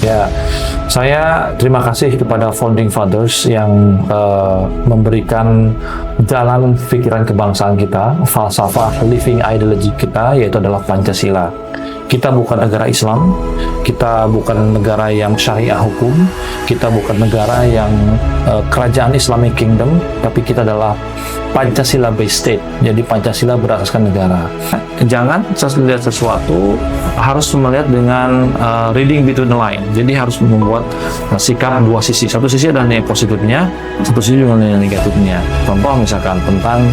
Ya, saya terima kasih kepada Founding Fathers yang memberikan jalan pikiran kebangsaan kita, falsafah living ideology kita, yaitu adalah Pancasila. Kita bukan negara Islam, kita bukan negara yang syariah hukum, kita bukan negara yang kerajaan Islamic Kingdom, tapi kita adalah Pancasila based state. Jadi Pancasila berasaskan negara. Jangan lihat sesuatu harus melihat dengan reading between the line. Jadi harus membuat sikap dua sisi. Satu sisi adalah nilai positifnya, satu sisi juga nilai negatifnya. Contoh misalkan tentang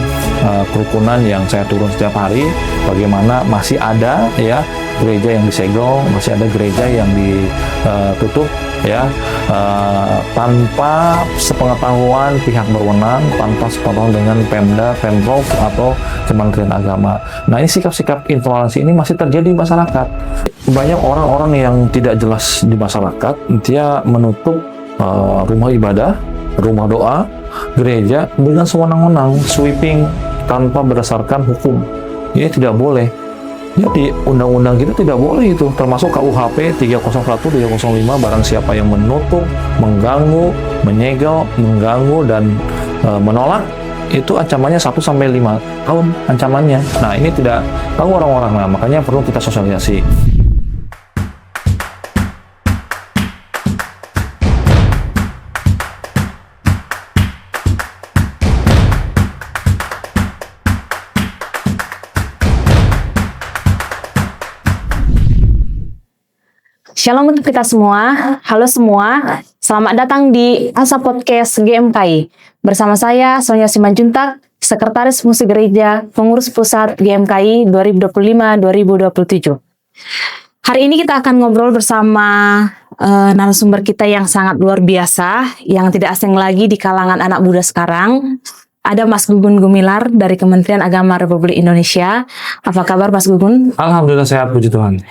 kerukunan yang saya turun setiap hari, bagaimana masih ada ya gereja yang disegel, masih ada gereja yang ditutup ya tanpa sepengetahuan pihak berwenang, tanpa sepengetahuan dengan Pemda, Pemprov atau Kementerian Agama. Nah, ini sikap-sikap intoleransi ini masih terjadi di masyarakat. Banyak orang-orang yang tidak jelas di masyarakat, dia menutup rumah ibadah, rumah doa, gereja dengan sewenang-wenang, sweeping tanpa berdasarkan hukum. Ini tidak boleh. Jadi undang-undang kita tidak boleh itu, termasuk KUHP 301, 305, barang siapa yang menutup, mengganggu, menyegel, mengganggu dan menolak, itu ancamannya 1-5 tahun ancamannya. Nah, ini tidak tahu orang-orang, nah makanya perlu kita sosialisasi. Shalom untuk kita semua, halo semua, selamat datang di Asa Podcast GMKI. Bersama saya, Sonia Simanjuntak, Sekretaris Musik Gereja, Pengurus Pusat GMKI 2025-2027. Hari ini kita akan ngobrol bersama narasumber kita yang sangat luar biasa, yang tidak asing lagi di kalangan anak muda sekarang. Ada Mas Gugun Gumilar dari Kementerian Agama Republik Indonesia. Apa kabar Mas Gugun? Alhamdulillah sehat, puji Tuhan.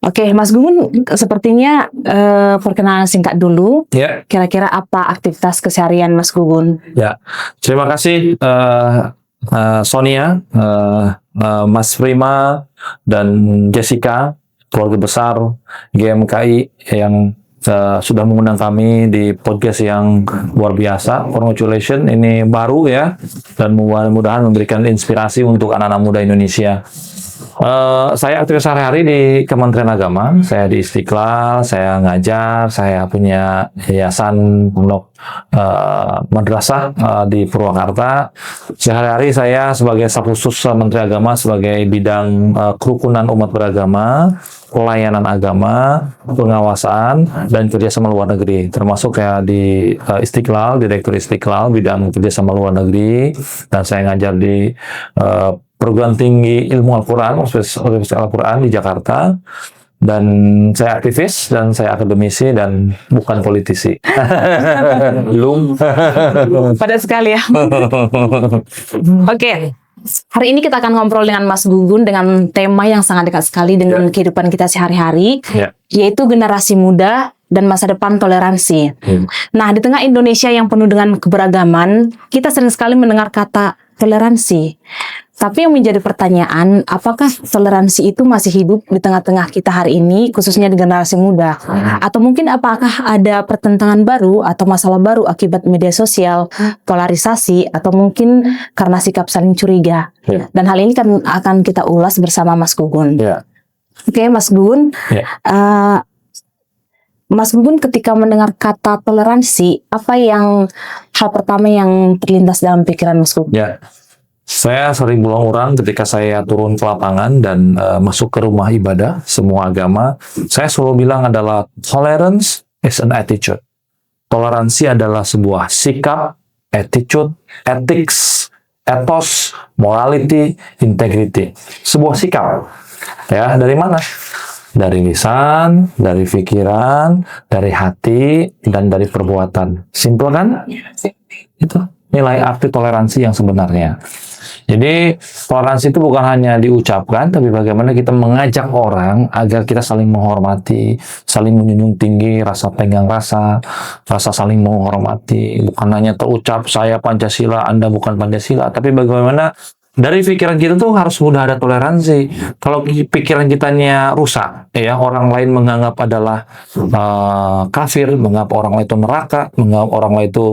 Oke, Mas Gugun, sepertinya perkenalan singkat dulu. Ya. Kira-kira apa aktivitas keseharian Mas Gugun? Ya, terima kasih Sonia, Mas Prima, dan Jessica, keluarga besar GMKI yang sudah mengundang kami di podcast yang luar biasa. Congratulations, ini baru ya, dan mudah-mudahan memberikan inspirasi untuk anak-anak muda Indonesia. Saya aktif sehari-hari di Kementerian Agama. Saya di Istiqlal, saya ngajar, saya punya yayasan pondok madrasah di Purwakarta. Sehari-hari saya sebagai staf khusus Menteri Agama sebagai bidang kerukunan umat beragama, pelayanan agama, pengawasan, dan kerjasama luar negeri. Termasuk kayak di Istiqlal, Direktur Istiqlal, bidang kerjasama luar negeri, dan saya ngajar di Perguruan Tinggi Ilmu Al-Quran, Universitas Al-Quran di Jakarta. Dan saya aktivis, dan saya akademisi, dan bukan politisi. Belum. Padat sekali ya. Oke. Hari ini kita akan ngobrol dengan Mas Gugun dengan tema yang sangat dekat sekali dengan kehidupan kita sehari-hari, yaitu generasi muda dan masa depan toleransi. Nah, di tengah Indonesia yang penuh dengan keberagaman, kita sering sekali mendengar kata toleransi. Tapi yang menjadi pertanyaan, apakah toleransi itu masih hidup di tengah-tengah kita hari ini, khususnya di generasi muda? Atau mungkin apakah ada pertentangan baru atau masalah baru akibat media sosial, polarisasi, atau mungkin karena sikap saling curiga? Dan hal ini kan akan kita ulas bersama Mas Gugun. Oke, Mas Gugun. Mas Gugun, ketika mendengar kata toleransi, apa hal pertama yang terlintas dalam pikiran Mas Gugun? Saya sering berulang-ulang ketika saya turun ke lapangan dan masuk ke rumah ibadah semua agama, saya selalu bilang adalah tolerance is an attitude. Toleransi adalah sebuah sikap, attitude, ethics, ethos, morality, integrity. Sebuah sikap. Ya, dari mana? Dari lisan, dari pikiran, dari hati, dan dari perbuatan. Simpel kan? Itu nilai arti toleransi yang sebenarnya. Jadi toleransi itu bukan hanya diucapkan, tapi bagaimana kita mengajak orang agar kita saling menghormati, saling menjunjung tinggi rasa tenggang rasa saling menghormati. Bukan hanya terucap saya Pancasila, Anda bukan Pancasila, tapi bagaimana dari pikiran kita tuh harus mudah ada toleransi. Kalau pikiran kitanya rusak, ya orang lain menganggap adalah kafir, menganggap orang lain itu neraka, menganggap orang lain itu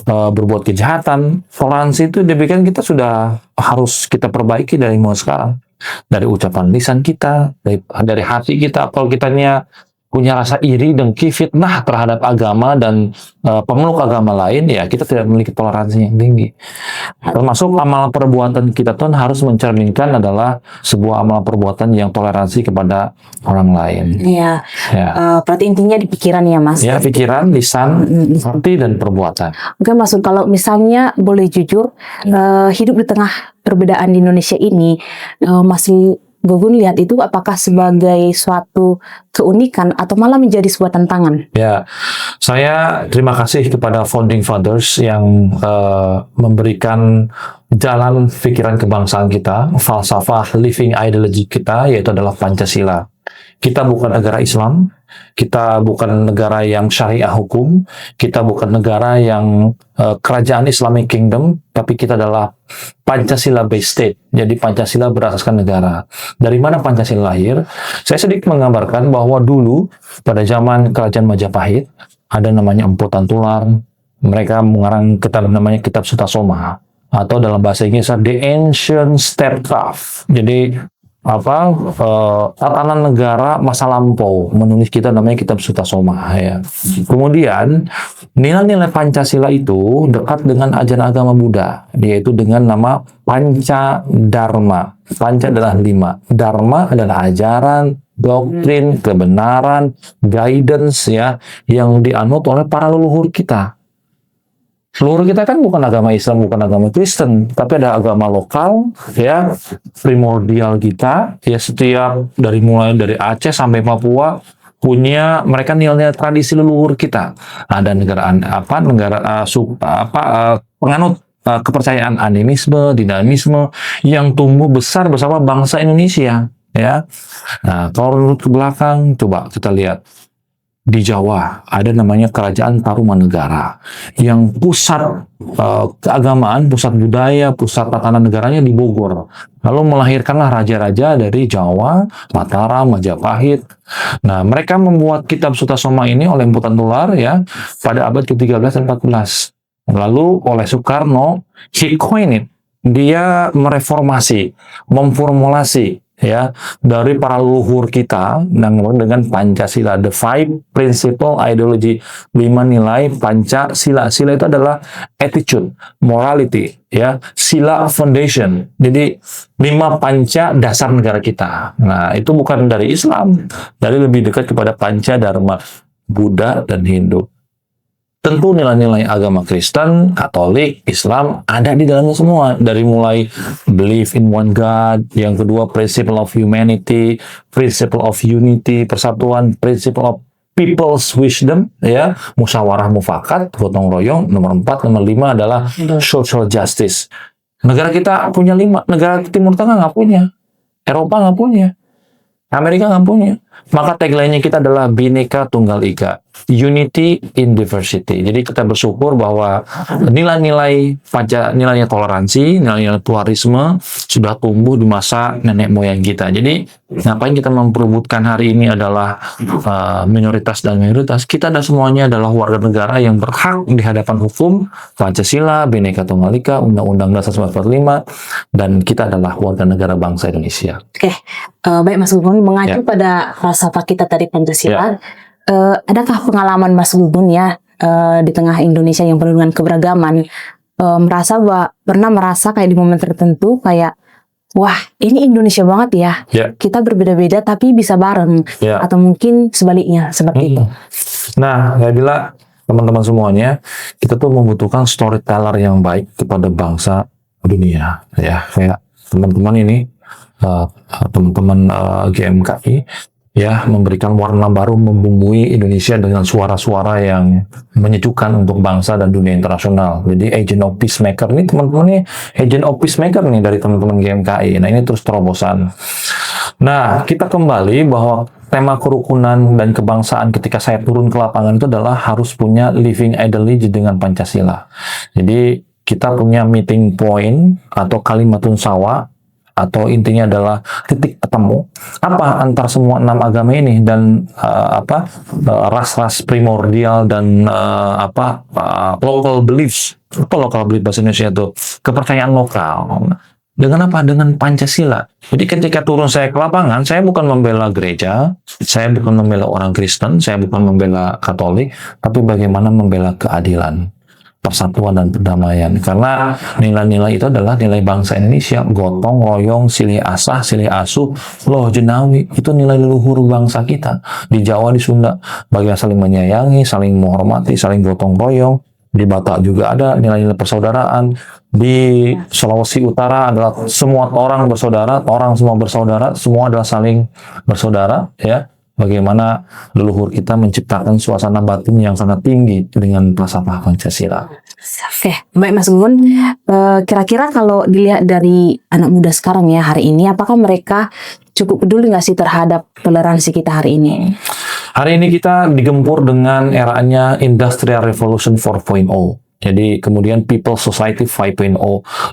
berbuat kejahatan. Toleransi itu dibikin kita sudah harus kita perbaiki dari mulai sekarang. Dari ucapan lisan kita, dari hati kita. Kalau kitanya punya rasa iri, dengki, fitnah terhadap agama dan pemeluk agama lain, ya kita tidak memiliki toleransi yang tinggi. Termasuk amal perbuatan kita tuh harus mencerminkan adalah sebuah amal perbuatan yang toleransi kepada orang lain. Iya. Ya. Berarti intinya di pikiran ya, Mas. Ya, pikiran, lisan, hati, dan perbuatan. Oke, Mas, kalau misalnya boleh jujur, hidup di tengah perbedaan di Indonesia ini, Mas Gugun lihat itu apakah sebagai suatu keunikan atau malah menjadi sebuah tantangan? Ya, saya terima kasih kepada Founding Fathers yang memberikan jalan pikiran kebangsaan kita, falsafah living ideology kita, yaitu adalah Pancasila. Kita bukan negara Islam, kita bukan negara yang syariah hukum, kita bukan negara yang kerajaan Islamic Kingdom, tapi kita adalah Pancasila based state. Jadi Pancasila berasaskan negara. Dari mana Pancasila lahir? Saya sedikit menggambarkan bahwa dulu pada zaman Kerajaan Majapahit ada namanya Empu Tantular. Mereka mengarang kitab namanya Kitab Sutasoma, atau dalam bahasa Inggris The Ancient Statecraft. Jadi tatanan negara masa lampau, menulis kita namanya Kitab Sutasoma, ya. Kemudian nilai-nilai Pancasila itu dekat dengan ajaran agama Buddha, yaitu dengan nama Panca Dharma. Panca adalah 5, Dharma adalah ajaran, doktrin, kebenaran, guidance, ya, yang dianut oleh para leluhur kita. Seluruh kita kan bukan agama Islam, bukan agama Kristen, tapi ada agama lokal, ya, primordial kita, ya, setiap mulai dari Aceh sampai Papua punya mereka nilai-nilai tradisi leluhur kita. Ada penganut kepercayaan animisme, dinamisme yang tumbuh besar bersama bangsa Indonesia, ya. Nah, kalau menurut ke belakang, coba kita lihat. Di Jawa ada namanya Kerajaan Tarumanegara yang pusat keagamaan, pusat budaya, pusat tatanan negaranya di Bogor. Lalu melahirkanlah raja-raja dari Jawa, Mataram, Majapahit. Nah, mereka membuat Kitab Sutasoma ini oleh Empu Tantular, ya, pada abad ke-13 dan 14. Lalu oleh Soekarno, he coined it. Dia mereformasi, memformulasi, ya, dari para leluhur kita dengan Pancasila, the 5 principle ideology, 5 nilai Pancasila. Sila itu adalah attitude, morality, ya, sila foundation. Jadi 5 panca dasar negara kita. Nah, itu bukan dari Islam, dari lebih dekat kepada Panca Dharma, Buddha dan Hindu. Tentu nilai-nilai agama Kristen, Katolik, Islam ada di dalamnya semua. Dari mulai believe in one God, yang kedua principle of humanity, principle of unity, persatuan, principle of people's wisdom, ya, musyawarah mufakat, gotong royong. Nomor 4, nomor 5 adalah social justice. Negara kita punya 5, negara Timur Tengah nggak punya, Eropa nggak punya, Amerika nggak punya. Maka tagline-nya kita adalah Bhinneka Tunggal Ika, Unity in Diversity. Jadi kita bersyukur bahwa nilai-nilai nilai toleransi, nilai-nilai pluralisme sudah tumbuh di masa nenek moyang kita. Jadi ngapain kita memperebutkan hari ini adalah minoritas dan mayoritas? Kita dan semuanya adalah warga negara yang berhak di hadapan hukum, Pancasila, Bhinneka Tunggal Ika, Undang-Undang Dasar 1945, dan kita adalah warga negara bangsa Indonesia. Oke, baik Mas Gugun, mengacu pada falsafah kita tadi Pancasila, adakah pengalaman Mas Gugun, ya, di tengah Indonesia yang penuh dengan keberagaman, pernah merasa kayak di momen tertentu kayak, wah, ini Indonesia banget ya, kita berbeda-beda tapi bisa bareng, atau mungkin sebaliknya seperti itu. Nah, saya bilang teman-teman semuanya, kita tuh membutuhkan storyteller yang baik kepada bangsa dunia, ya. Kayak teman-teman ini, teman-teman GMKI, ya, memberikan warna baru, membumbui Indonesia dengan suara-suara yang menyejukkan untuk bangsa dan dunia internasional. Jadi agent of peacemaker ini, teman-teman ini agent of peacemaker nih dari teman-teman GMKI. Nah, ini terus terobosan. Nah, kita kembali bahwa tema kerukunan dan kebangsaan ketika saya turun ke lapangan itu adalah harus punya living ideology dengan Pancasila. Jadi kita punya meeting point atau kalimatun sawa, atau intinya adalah titik ketemu apa antar semua 6 agama ini, dan ras-ras primordial dan local beliefs. Apa local belief bahasa Indonesia itu? Kepercayaan lokal. Dengan apa? Dengan Pancasila. Jadi ketika turun saya ke lapangan, saya bukan membela gereja, saya bukan membela orang Kristen, saya bukan membela Katolik, tapi bagaimana membela keadilan, persatuan dan perdamaian. Karena nilai-nilai itu adalah nilai bangsa Indonesia. Gotong royong, silih asah, silih asuh, loh jenawi, itu nilai leluhur bangsa kita. Di Jawa, di Sunda, bagaimana saling menyayangi, saling menghormati, saling gotong royong. Di Batak juga ada nilai-nilai persaudaraan. Di Sulawesi Utara adalah semua orang bersaudara, orang semua bersaudara, semua adalah saling bersaudara, ya. Bagaimana leluhur kita menciptakan suasana batin yang sangat tinggi dengan falsafah Pancasila. Oke, baik Mas Gugun. Kira-kira kalau dilihat dari anak muda sekarang ya hari ini, apakah mereka cukup peduli nggak sih terhadap toleransi kita hari ini? Hari ini kita digempur dengan eranya Industrial Revolution 4.0. Jadi kemudian People Society 5.0,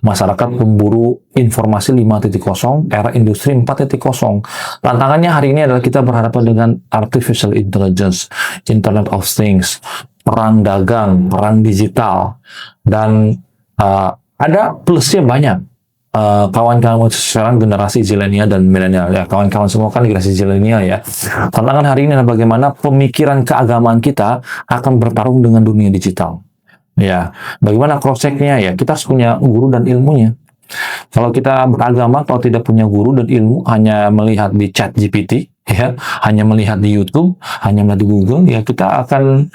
masyarakat pemburu informasi 5.0, era industri 4.0. Tantangannya hari ini adalah kita berhadapan dengan Artificial Intelligence, Internet of Things, perang dagang, perang digital, dan ada plusnya banyak. Kawan-kawan sekarang generasi zilenial dan milenial, ya kawan-kawan semua kan generasi zilenial ya. Tantangan hari ini adalah bagaimana pemikiran keagamaan kita akan bertarung dengan dunia digital. Ya, bagaimana cross-check-nya ya, kita harus punya guru dan ilmunya. Kalau kita beragama, kalau tidak punya guru dan ilmu, hanya melihat di chat GPT, ya, hanya melihat di YouTube, hanya melihat di Google, ya kita akan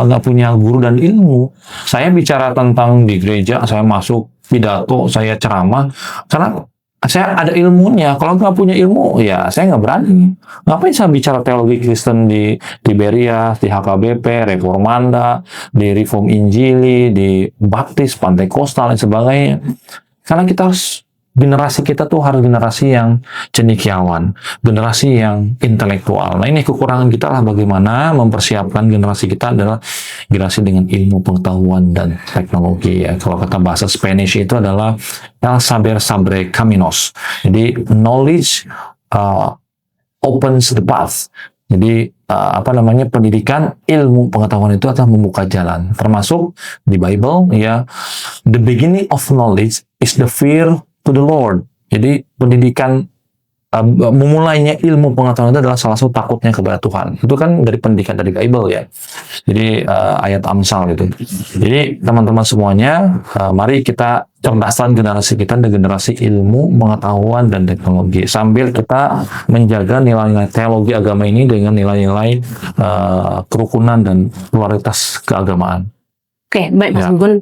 nggak punya guru dan ilmu. Saya bicara tentang di gereja, saya masuk pidato, saya ceramah, karena saya ada ilmunya. Kalau nggak punya ilmu, ya saya nggak berani. Ngapain saya bicara teologi Kristen di Beria, di HKBP, Reformanda, di Reform Injili, di Baptis, Pantekostal, dan sebagainya. Karena kita harus, generasi kita tuh harus generasi yang cendekiawan, generasi yang intelektual. Nah ini kekurangan kita lah, bagaimana mempersiapkan generasi kita adalah generasi dengan ilmu pengetahuan dan teknologi. Ya. Kalau kata bahasa Spanish itu adalah el saber sabre caminos. Jadi knowledge opens the path. Jadi pendidikan, ilmu pengetahuan itu akan membuka jalan. Termasuk di Bible, ya, the beginning of knowledge is the fear to the Lord. Jadi pendidikan, memulainya ilmu pengetahuan itu adalah salah satu takutnya kepada Tuhan. Itu kan dari pendidikan dari Bible ya. Jadi ayat Amsal itu. Jadi teman-teman semuanya, mari kita cerdaskan generasi kita dengan generasi ilmu, pengetahuan, dan teknologi. Sambil kita menjaga nilai-nilai teologi agama ini dengan nilai-nilai kerukunan dan pluralitas keagamaan. Oke, baik Mas Ya. Gugun.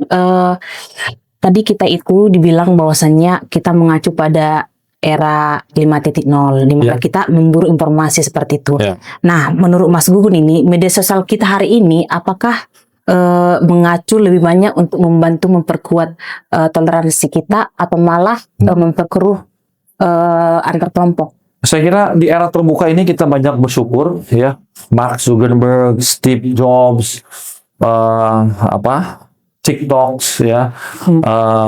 Tadi kita itu dibilang bahwasannya kita mengacu pada era 5.0, di mana Ya. kita memburu informasi seperti itu. Ya. Nah, menurut Mas Gugun ini, media sosial kita hari ini apakah mengacu lebih banyak untuk membantu memperkuat toleransi kita, atau malah memperkeruh antar kelompok? Saya kira di era terbuka ini kita banyak bersyukur, ya. Mark Zuckerberg, Steve Jobs, TikToks, ya,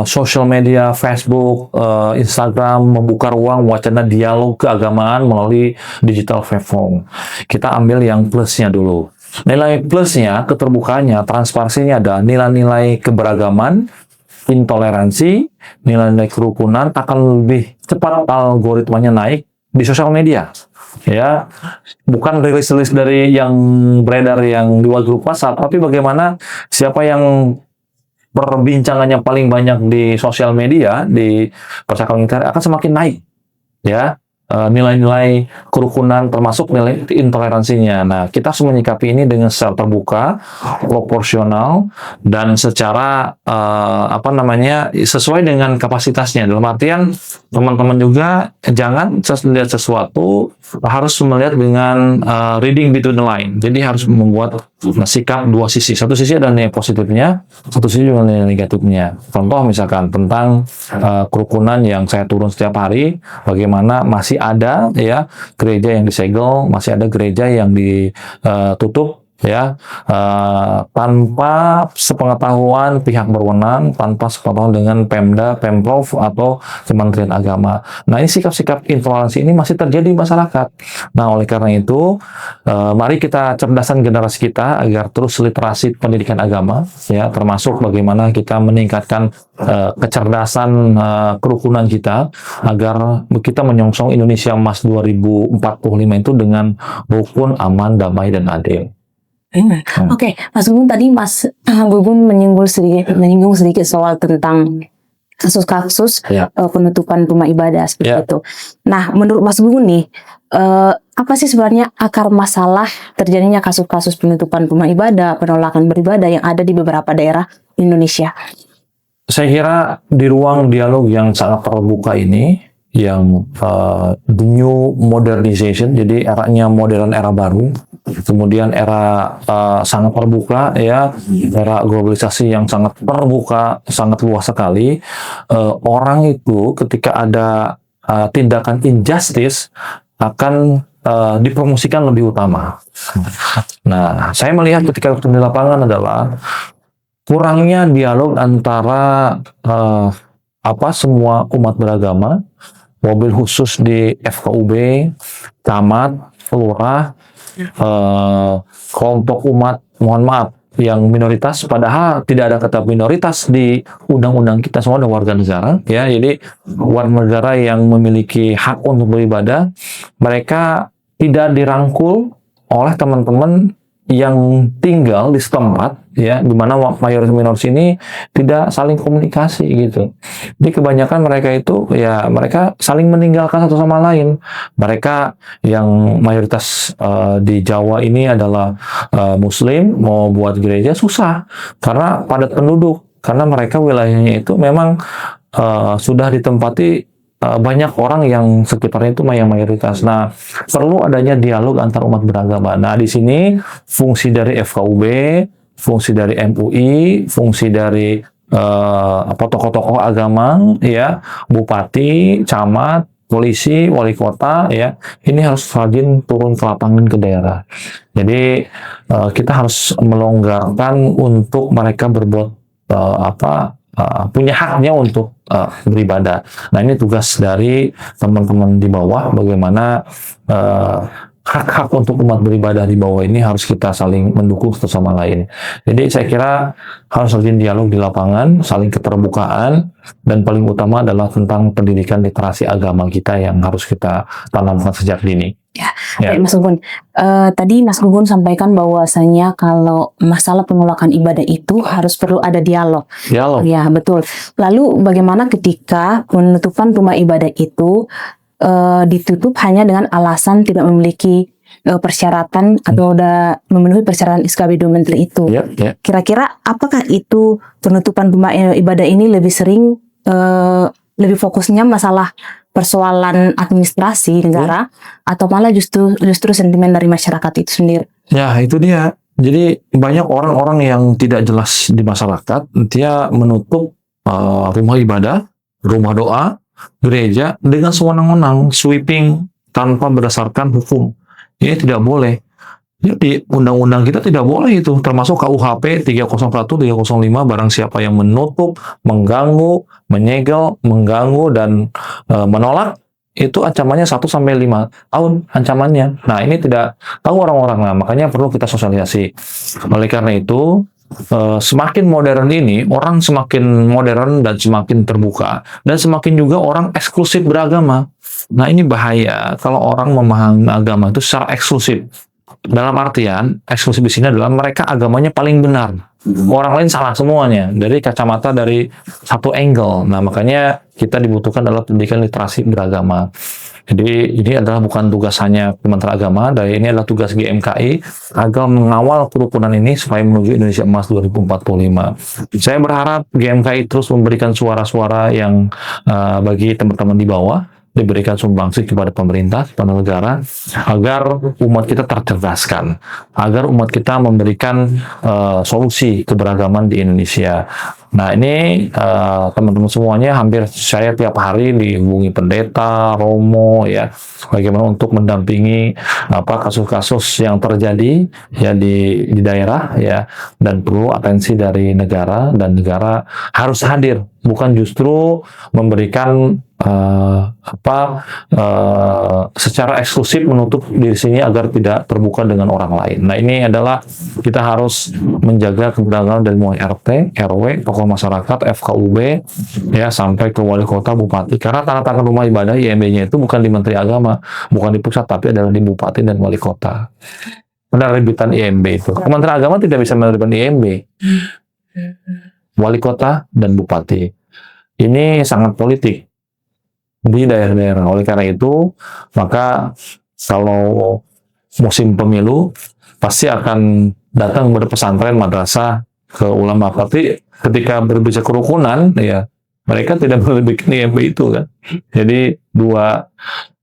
social media, Facebook, Instagram membuka ruang wacana dialog keagamaan melalui digital platform. Kita ambil yang plusnya dulu. Nilai plusnya, keterbukaannya, transparansinya ada nilai-nilai keberagaman, intoleransi, nilai-nilai kerukunan akan lebih cepat algoritmanya naik di sosial media. Ya, bukan rilis-rilis dari yang beredar yang di grup WhatsApp, tapi bagaimana siapa yang perbincangannya paling banyak di sosial media, di percakapan internet akan semakin naik, ya, nilai-nilai kerukunan termasuk nilai intoleransinya. Nah, kita harus menyikapi ini dengan secara terbuka, proporsional, dan secara sesuai dengan kapasitasnya. Dalam artian teman-teman juga jangan melihat sesuatu, harus melihat dengan reading between the line. Jadi harus membuat sikap dua sisi. Satu sisi ada nilai positifnya, satu sisi juga nilai negatifnya. Contoh misalkan tentang kerukunan yang saya turun setiap hari, bagaimana masih ada, ya, gereja yang disegel, masih ada gereja yang ditutup, ya, tanpa sepengetahuan pihak berwenang, tanpa sepengetahuan dengan Pemda, Pemprov atau Kementerian Agama. Nah, ini sikap-sikap intoleransi ini masih terjadi di masyarakat. Nah, oleh karena itu, mari kita cerdaskan generasi kita agar terus literasi pendidikan agama, ya, termasuk bagaimana kita meningkatkan kecerdasan kerukunan kita agar kita menyongsong Indonesia Emas 2045 itu dengan rukun, aman, damai, dan adil. Oke, Mas Gugun, tadi Mas Gugun menyinggung sedikit soal tentang kasus-kasus penutupan rumah ibadah seperti itu. Nah, menurut Mas Gugun nih, apa sih sebenarnya akar masalah terjadinya kasus-kasus penutupan rumah ibadah, penolakan beribadah yang ada di beberapa daerah di Indonesia? Saya kira di ruang dialog yang sangat terbuka ini, yang the new modernization, jadi eranya modern, era baru, kemudian era sangat terbuka, ya, era globalisasi yang sangat terbuka, sangat luas sekali. Orang itu ketika ada tindakan injustice akan dipromosikan lebih utama. Nah, saya melihat ketika di lapangan adalah kurangnya dialog antara semua umat beragama, mobil khusus di FKUB, camat, lurah, kelompok umat, mohon maaf, yang minoritas, padahal tidak ada kata minoritas di undang-undang kita, semua ada warga negara, ya. Jadi warga negara yang memiliki hak untuk beribadah, mereka tidak dirangkul oleh teman-teman yang tinggal di setempat, ya, di mana mayoritas minoritas ini tidak saling komunikasi gitu. Jadi kebanyakan mereka itu, ya, mereka saling meninggalkan satu sama lain. Mereka yang mayoritas di Jawa ini adalah Muslim, mau buat gereja susah karena padat penduduk, karena mereka wilayahnya itu memang sudah ditempati banyak orang yang sekitarnya itu yang mayoritas. Nah, perlu adanya dialog antar umat beragama. Nah, di sini fungsi dari FKUB, fungsi dari MUI, fungsi dari tokoh-tokoh agama, ya, bupati, camat, polisi, wali kota, ya, ini harus rajin turun ke lapangan, ke daerah. Jadi kita harus melonggarkan untuk mereka berbuat punya haknya untuk beribadah. Nah, ini tugas dari teman-teman di bawah, bagaimana hak-hak untuk umat beribadah di bawah ini harus kita saling mendukung satu sama lain. Jadi saya kira harus rajin dialog di lapangan, saling keterbukaan, dan paling utama adalah tentang pendidikan literasi agama kita yang harus kita tanamkan sejak dini. Ya. Baik, Mas Gugun. Tadi Mas Gugun sampaikan bahwasanya kalau masalah penolakan ibadah itu harus perlu ada dialog. Dialog. Ya, betul. Lalu bagaimana ketika penutupan rumah ibadah itu ditutup hanya dengan alasan tidak memiliki persyaratan atau udah memenuhi persyaratan SKB Domentel itu? Kira-kira apakah itu penutupan rumah ibadah ini lebih sering lebih fokusnya masalah persoalan administrasi negara atau malah justru sentimen dari masyarakat itu sendiri? Ya, itu dia. Jadi banyak orang-orang yang tidak jelas di masyarakat, dia menutup rumah ibadah, rumah doa, gereja dengan sewenang-wenang, sweeping tanpa berdasarkan hukum. Ini tidak boleh. Jadi undang-undang kita tidak boleh itu, termasuk KUHP 301, 305, barang siapa yang menutup, mengganggu, menyegel, mengganggu, dan menolak, itu ancamannya 1-5 tahun ancamannya. Nah, ini tidak tahu orang-orang, nah, makanya perlu kita sosialisasi. Oleh karena itu, semakin modern ini, orang semakin modern dan semakin terbuka, dan semakin juga orang eksklusif beragama. Nah, ini bahaya kalau orang memahami agama itu secara eksklusif. Dalam artian, eksklusif di sini adalah mereka agamanya paling benar. Orang lain salah semuanya, dari kacamata dari satu angle. Nah, makanya kita dibutuhkan adalah pendidikan literasi beragama. Jadi, ini adalah bukan tugas hanya Kementerian Agama, dari ini adalah tugas GMKI agar mengawal kerukunan ini supaya menuju Indonesia Emas 2045. Saya berharap GMKI terus memberikan suara-suara yang bagi teman-teman di bawah, diberikan sumbangsi kepada pemerintah, kepada negara, agar umat kita tercerdaskan, agar umat kita memberikan solusi keberagaman di Indonesia. Nah ini teman-teman semuanya, hampir saya tiap hari dihubungi pendeta, romo, ya, bagaimana untuk mendampingi kasus-kasus yang terjadi ya di daerah, ya, dan perlu atensi dari negara, dan negara harus hadir, bukan justru memberikan secara eksklusif menutup diri sini agar tidak terbuka dengan orang lain. Nah ini adalah kita harus menjaga keberagaman dari mulai RT, RW, tokoh masyarakat, FKUB, ya, sampai ke wali kota, bupati. Karena tanda tangan rumah ibadah IMB-nya itu bukan di Menteri Agama, bukan di pusat, tapi adalah di bupati dan wali kota. Penerbitan IMB itu. Kementerian Agama tidak bisa menerbitkan IMB. Wali kota dan bupati. Ini sangat politik di daerah-daerah. Oleh karena itu, maka kalau musim pemilu pasti akan datang kepada pesantren, madrasah, ke ulama. Tapi ketika berbicara kerukunan, ya mereka tidak boleh bikin IMB itu kan. Jadi dua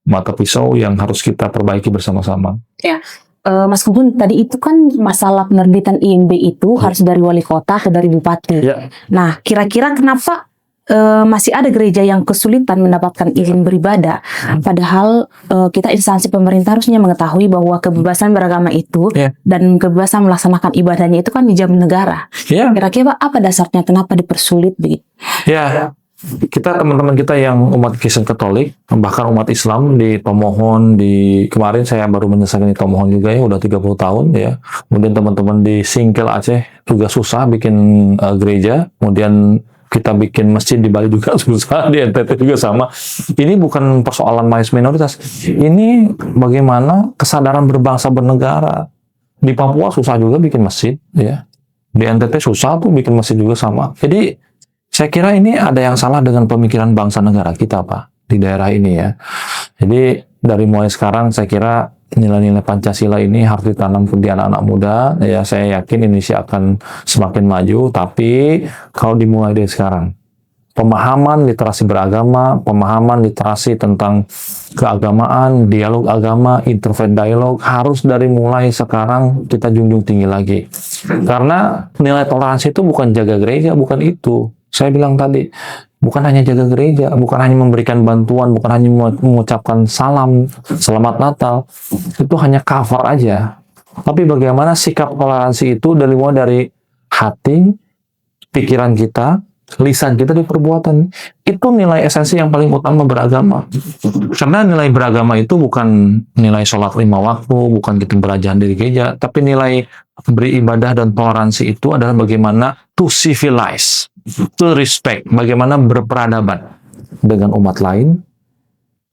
mata pisau yang harus kita perbaiki bersama-sama. Ya. Mas Gugun, tadi itu kan masalah penerbitan IMB itu harus dari wali kota atau dari bupati. Ya. Nah, kira-kira kenapa masih ada gereja yang kesulitan mendapatkan izin beribadah, padahal kita instansi pemerintah harusnya mengetahui bahwa kebebasan beragama itu dan kebebasan melaksanakan ibadahnya itu kan di jam negara. Kira-kira apa dasarnya kenapa dipersulit begitu? Ya, kita teman-teman kita yang umat Kristen Katolik, bahkan umat Islam di Tomohon, kemarin saya baru menyelesaikan di Tomohon juga, ya, udah 30 tahun ya. Kemudian teman-teman di Singkel Aceh juga susah bikin gereja. Kemudian kita bikin masjid di Bali juga susah, di NTT juga sama. Ini bukan persoalan minoritas. Ini bagaimana kesadaran berbangsa bernegara. Di Papua susah juga bikin masjid, ya. Di NTT susah tuh bikin masjid juga sama. Jadi saya kira ini ada yang salah dengan pemikiran bangsa negara kita, Pak, di daerah ini, ya. Jadi dari mulai sekarang saya kira nilai-nilai Pancasila ini harus ditanam di anak-anak muda. Ya, saya yakin Indonesia akan semakin maju, tapi kalau dimulai dari sekarang, pemahaman literasi beragama, pemahaman literasi tentang keagamaan, dialog agama, interfaith dialog harus dari mulai sekarang kita junjung tinggi lagi. Karena nilai toleransi itu bukan jaga gereja, bukan itu. Saya bilang tadi, bukan hanya jaga gereja, bukan hanya memberikan bantuan, bukan hanya mengucapkan salam, selamat Natal, itu hanya cover aja. Tapi bagaimana sikap toleransi itu dari hati, pikiran kita, lisan kita, di perbuatan. Itu nilai esensi yang paling utama beragama. Karena nilai beragama itu bukan nilai sholat 5 waktu, bukan kita belajar di gereja, tapi nilai beribadah dan toleransi itu adalah bagaimana to civilize, to respect, bagaimana berperadaban dengan umat lain,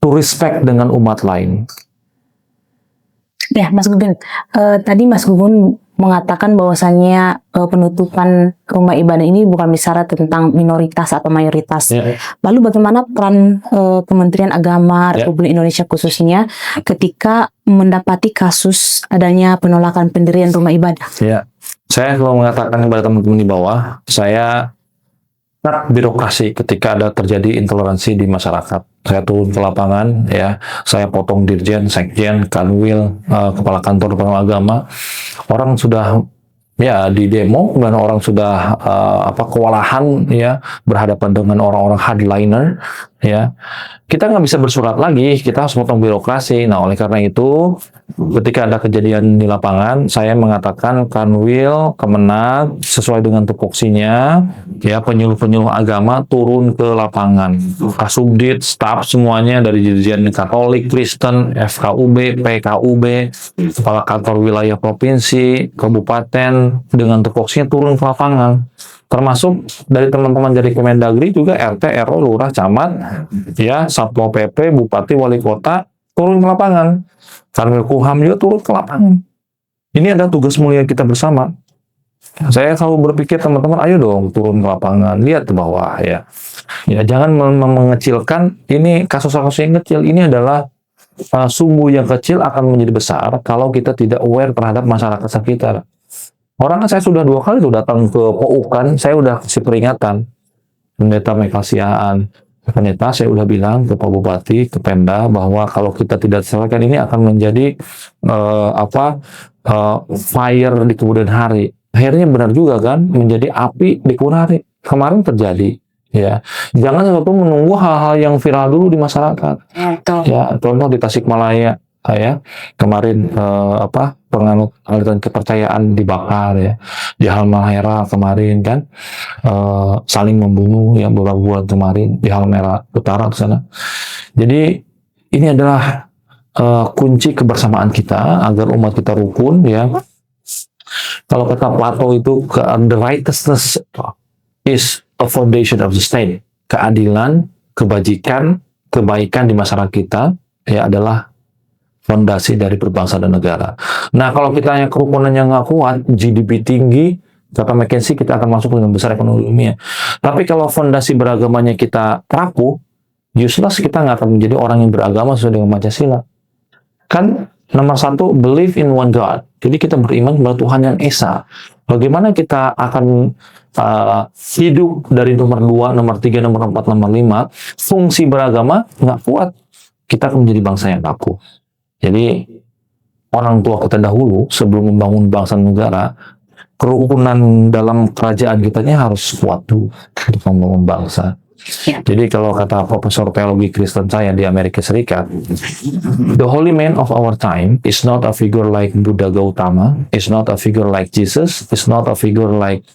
to respect dengan umat lain. Ya, Mas Gugun, tadi Mas Gugun mengatakan bahwasannya penutupan rumah ibadah ini bukan bicara tentang minoritas atau mayoritas. Lalu bagaimana peran Kementerian Agama Republik Indonesia khususnya ketika mendapati kasus adanya penolakan pendirian rumah ibadah? Ya, saya selalu mengatakan kepada teman-teman di bawah, saya birokrasi ketika ada terjadi intoleransi di masyarakat. Saya turun ke lapangan, ya, saya potong dirjen, sekjen, kanwil, kepala kantor agama. Orang sudah ya di demo, dan orang sudah kewalahan, ya, berhadapan dengan orang-orang hardliner, ya. Kita nggak bisa bersurat lagi, kita harus potong birokrasi. Nah, oleh karena itu, ketika ada kejadian di lapangan, saya mengatakan Kanwil, Kemenag, sesuai dengan tupoksinya, ya, penyuluh-penyuluh agama turun ke lapangan. Kasubdit, staf semuanya dari dirjen Katolik, Kristen, FKUB, PKUB, kepala kantor wilayah provinsi, kabupaten, dengan tupoksinya turun ke lapangan. Termasuk dari teman-teman dari Kemendagri juga, RT, RO, Lurah, Camat, ya, Satpol PP, Bupati, Wali Kota, turun ke lapangan. Kanwil Kumham juga turun ke lapangan. Ini adalah tugas mulia kita bersama. Saya selalu berpikir, teman-teman, ayo dong turun ke lapangan, lihat ke bawah, ya. Ya, jangan mengecilkan, ini kasus-kasus yang kecil, ini adalah sumbu yang kecil akan menjadi besar kalau kita tidak aware terhadap masyarakat sekitar. Orang, saya sudah 2 kali tuh datang ke Poukan, saya udah kasih peringatan. Pendeta Mekasiaan, Ternyata saya udah bilang ke Pak Bupati, ke Pemda bahwa kalau kita tidak selesaikan ini akan menjadi fire di kemudian hari. Akhirnya benar juga kan, menjadi api di kemudian hari. Kemarin terjadi. Ya, jangan sesuatu menunggu hal-hal yang viral dulu di masyarakat. Ya, contoh di Tasikmalaya, ya kemarin penganut aliran kepercayaan dibakar ya, di Halmahera kemarin kan saling membunuh ya beberapa bulan kemarin di Halmahera Utara ke sana. Jadi ini adalah kunci kebersamaan kita agar umat kita rukun ya. Kalau kata Plato itu the righteousness is a foundation of the state. Keadilan, kebajikan, kebaikan di masyarakat kita ya adalah fondasi dari berbangsa dan negara. Nah, kalau kita yang kerukunannya nggak kuat, GDP tinggi, kata McKinsey kita akan masuk dengan besar ekonomi dunia. Tapi kalau fondasi beragamanya kita rapuh, useless, kita nggak akan menjadi orang yang beragama sesuai dengan Pancasila. Kan nomor satu, believe in one God. Jadi kita beriman kepada Tuhan yang Esa. Bagaimana kita akan hidup dari nomor 2, nomor 3, nomor 4, nomor 5, fungsi beragama nggak kuat, kita akan menjadi bangsa yang rapuh. Jadi orang tua kita dahulu sebelum membangun bangsa dan negara, kerukunan dalam kerajaan kita harus kuat dulu untuk membangun bangsa. Ya. Jadi kalau kata profesor teologi Kristen saya di Amerika Serikat, the holy man of our time is not a figure like Buddha Gautama, is not a figure like Jesus, is not a figure like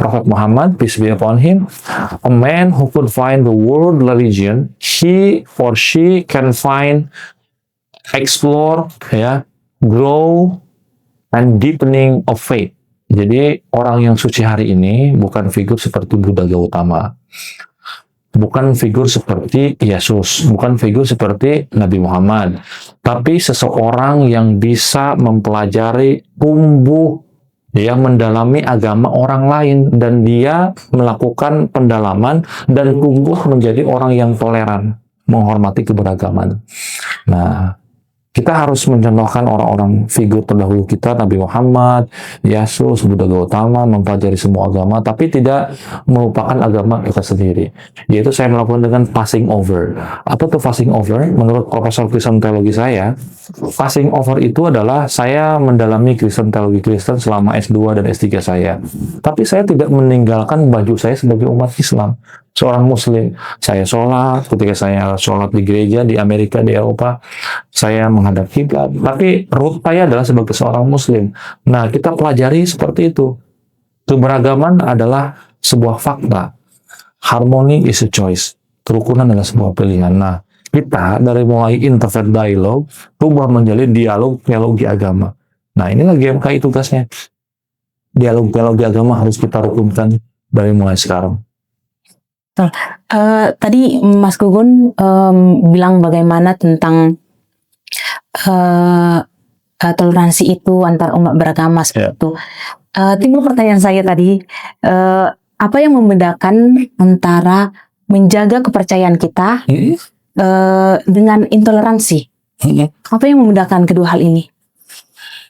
Prophet Muhammad, peace be upon him. A man who could find the world religion, he or she can find, explore, ya, grow, and deepening of faith. Jadi orang yang suci hari ini bukan figur seperti Buddha Gautama, bukan figur seperti Yesus, bukan figur seperti Nabi Muhammad, tapi seseorang yang bisa mempelajari, tumbuh, dia mendalami agama orang lain, dan dia melakukan pendalaman dan tumbuh menjadi orang yang toleran, menghormati keberagaman. Nah, kita harus mencontohkan orang-orang figur terdahulu kita, Nabi Muhammad, Yesus, Buddha Gautama, mempelajari semua agama, tapi tidak melupakan agama kita sendiri. Yaitu saya melakukan dengan passing over. Apa itu passing over? Menurut Profesor Kristen Teologi saya, passing over itu adalah saya mendalami Kristen Teologi Kristen selama S2 dan S3 saya. Tapi saya tidak meninggalkan baju saya sebagai umat Islam. Seorang Muslim, saya sholat, ketika saya sholat di gereja di Amerika, di Eropa, saya menghadap kiblat. Tapi root saya adalah sebagai seorang Muslim. Nah, kita pelajari seperti itu. Keberagaman adalah sebuah fakta. Harmony is a choice. Kerukunan adalah sebuah pilihan. Nah, kita dari mulai interfaith dialogue, berubah menjadi dialog teologi agama. Nah, inilah GMKI tugasnya. Dialog teologi agama harus kita rukunkan dari mulai sekarang. Tadi Mas Gugun bilang bagaimana tentang toleransi itu antar umat beragama seperti itu. Timbul pertanyaan saya tadi, apa yang membedakan antara menjaga kepercayaan kita dengan intoleransi? Apa yang membedakan kedua hal ini?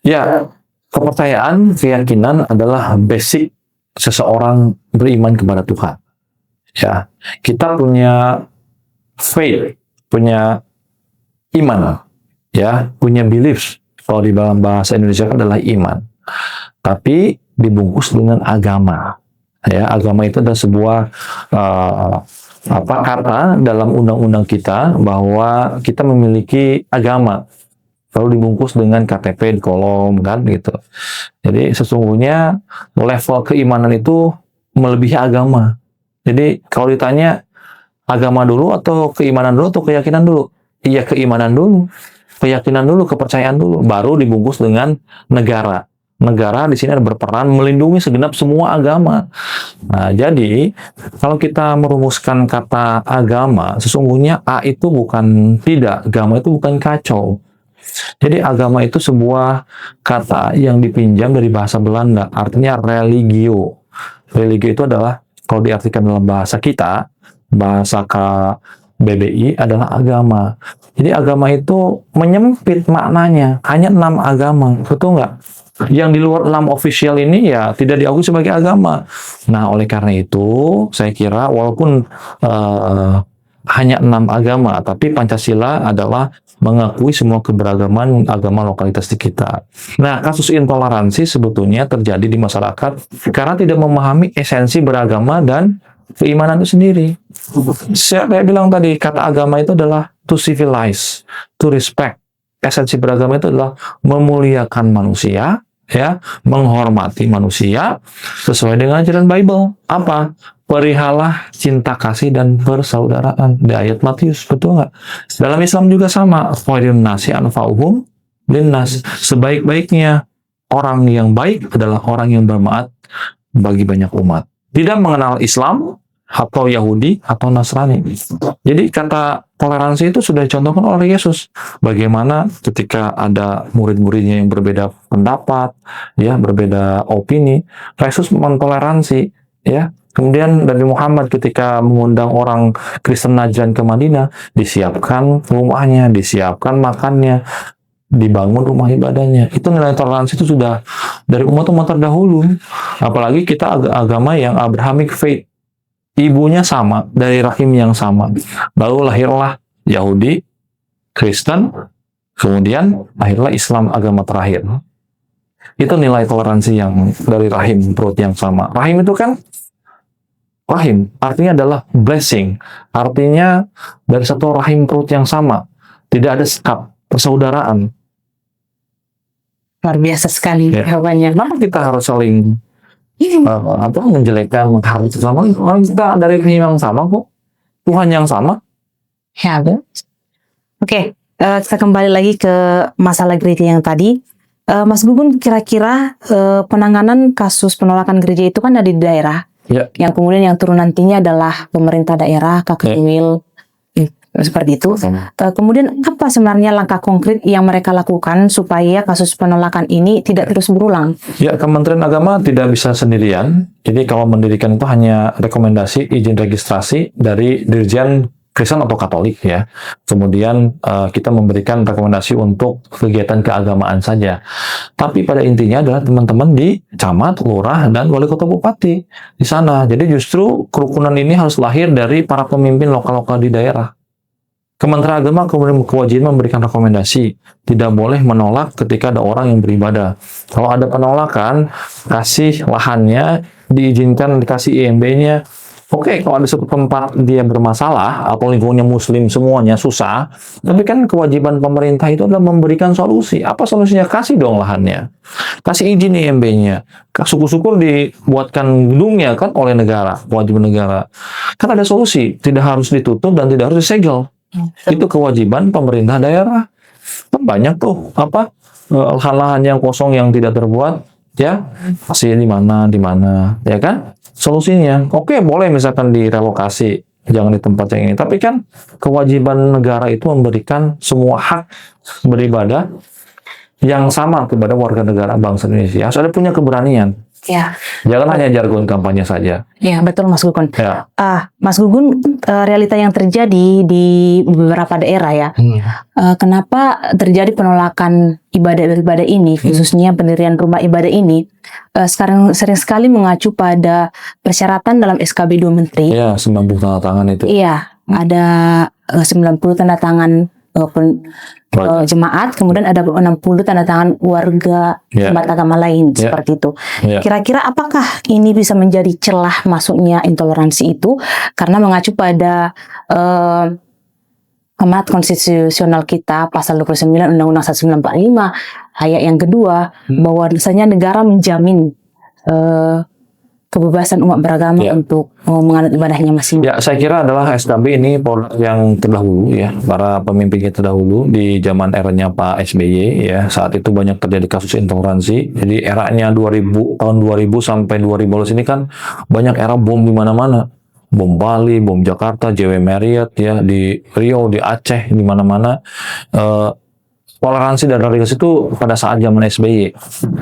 Ya, kepercayaan, keyakinan adalah basic seseorang beriman kepada Tuhan. Ya, kita punya faith, punya iman, ya, punya beliefs. Kalau di dalam bahasa Indonesia adalah iman, tapi dibungkus dengan agama. Ya, agama itu adalah sebuah kata dalam undang-undang kita bahwa kita memiliki agama. Lalu dibungkus dengan KTP di kolom, kan gitu. Jadi sesungguhnya level keimanan itu melebihi agama. Jadi kalau ditanya agama dulu atau keimanan dulu atau keyakinan dulu? Iya, keimanan dulu, keyakinan dulu, kepercayaan dulu, baru dibungkus dengan negara. Negara di sini ada berperan melindungi segenap semua agama. Nah, jadi kalau kita merumuskan kata agama, sesungguhnya A itu bukan tidak, agama itu bukan kacau. Jadi agama itu sebuah kata yang dipinjam dari bahasa Belanda, artinya religio. Religio itu adalah, kalau diartikan dalam bahasa kita, bahasa KBBI adalah agama. Jadi agama itu menyempit maknanya, hanya 6 agama, betul nggak? Yang di luar 6 official ini ya tidak diakui sebagai agama. Nah, oleh karena itu, saya kira walaupun hanya 6 agama, tapi Pancasila adalah mengakui semua keberagaman agama lokalitas di kita. Nah, kasus intoleransi sebetulnya terjadi di masyarakat karena tidak memahami esensi beragama dan keimanan itu sendiri. Saya bilang tadi, kata agama itu adalah to civilize, to respect. Esensi beragama itu adalah memuliakan manusia, ya, menghormati manusia sesuai dengan ajaran Bible. Apa? Perihalah cinta kasih dan persaudaraan di ayat Matius, betul nggak? Dalam Islam juga sama. Khairun nasi anfa'uhum linnas. Sebaik-baiknya orang yang baik adalah orang yang bermanfaat bagi banyak umat. Tidak mengenal Islam atau Yahudi atau Nasrani. Jadi kata toleransi itu sudah dicontohkan oleh Yesus. Bagaimana ketika ada murid-muridnya yang berbeda pendapat, ya, berbeda opini, Yesus mentoleransi, ya. Kemudian Nabi Muhammad ketika mengundang orang Kristen Najran ke Madinah, disiapkan rumahnya, disiapkan makannya, dibangun rumah ibadahnya. Itu nilai toleransi itu sudah dari umat-umat terdahulu. Apalagi kita agama yang Abrahamic faith. Ibunya sama, dari rahim yang sama. Lalu lahirlah Yahudi, Kristen, kemudian lahirlah Islam, agama terakhir. Itu nilai toleransi yang dari rahim perut yang sama. Rahim itu kan, rahim artinya adalah blessing. Artinya dari satu rahim perut yang sama. Tidak ada sekap, persaudaraan. Luar biasa sekali jawabannya. Kenapa kita harus saling menjelekkan, menghargai sama orang kita dari rahim yang sama kok, Tuhan yang sama. Ya, Oke, kita kembali lagi ke masalah gereja yang tadi. Mas Gugun, kira-kira penanganan kasus penolakan gereja itu kan ada di daerah, yang kemudian yang turun nantinya adalah pemerintah daerah, Kakewil, seperti itu. Kemudian apa sebenarnya langkah konkret yang mereka lakukan supaya kasus penolakan ini tidak terus berulang? Ya, Kementerian Agama tidak bisa sendirian. Jadi kalau mendirikan itu hanya rekomendasi izin registrasi dari Dirjen Kristen atau Katolik, ya. Kemudian kita memberikan rekomendasi untuk kegiatan keagamaan saja. Tapi pada intinya adalah teman-teman di camat, lurah, dan wali kota bupati di sana. Jadi justru kerukunan ini harus lahir dari para pemimpin lokal-lokal di daerah. Kementerian Agama kemudian kewajiban memberikan rekomendasi, tidak boleh menolak ketika ada orang yang beribadah. Kalau ada penolakan, kasih lahannya, diizinkan dikasih IMB-nya. Oke, kalau ada suatu tempat dia bermasalah atau lingkungannya Muslim semuanya susah, tapi kan kewajiban pemerintah itu adalah memberikan solusi. Apa solusinya? Kasih dong lahannya, kasih izin IMB-nya. Syukur-syukur dibuatkan gedungnya kan oleh negara, kewajiban negara. Kan ada solusi, tidak harus ditutup dan tidak harus disegel. Itu kewajiban pemerintah daerah. Kan banyak tuh lahan-lahan yang kosong yang tidak terbuat, ya, kasih di mana, ya kan? Solusinya, oke, boleh misalkan direlokasi, jangan di tempat yang ini. Tapi kan kewajiban negara itu memberikan semua hak beribadah yang sama kepada warga negara bangsa Indonesia. Harus ada punya keberanian. Ya. Jangan hanya jargon kampanye saja. Ya, betul Mas Gugun. Ya. Mas Gugun, realita yang terjadi di beberapa daerah ya. Kenapa terjadi penolakan ibadah-ibadah ini, khususnya pendirian rumah ibadah ini, sekarang sering sekali mengacu pada persyaratan dalam SKB 2 Menteri. Ya, 90 tanda tangan itu. Iya, ada 90 tanda tangan jemaat, kemudian ada 60 tanda tangan warga umat agama lain, seperti itu. Kira-kira apakah ini bisa menjadi celah masuknya intoleransi itu karena mengacu pada amanat konstitusional kita pasal 29 Undang-Undang 1945 ayat yang kedua, bahwa misalnya negara menjamin kebebasan umat beragama untuk menganut ibadahnya masing-masing. Ya, saya kira adalah SKB ini produk yang terdahulu, ya, para pemimpin kita terdahulu di zaman eranya Pak SBY, ya. Saat itu banyak terjadi kasus intoleransi. Jadi eranya tahun 2000 sampai 2012 ini kan banyak era bom di mana-mana. Bom Bali, bom Jakarta, JW Marriott, ya, di Riau, di Aceh, di mana-mana. Toleransi dan radikalisme itu pada saat zaman SBY.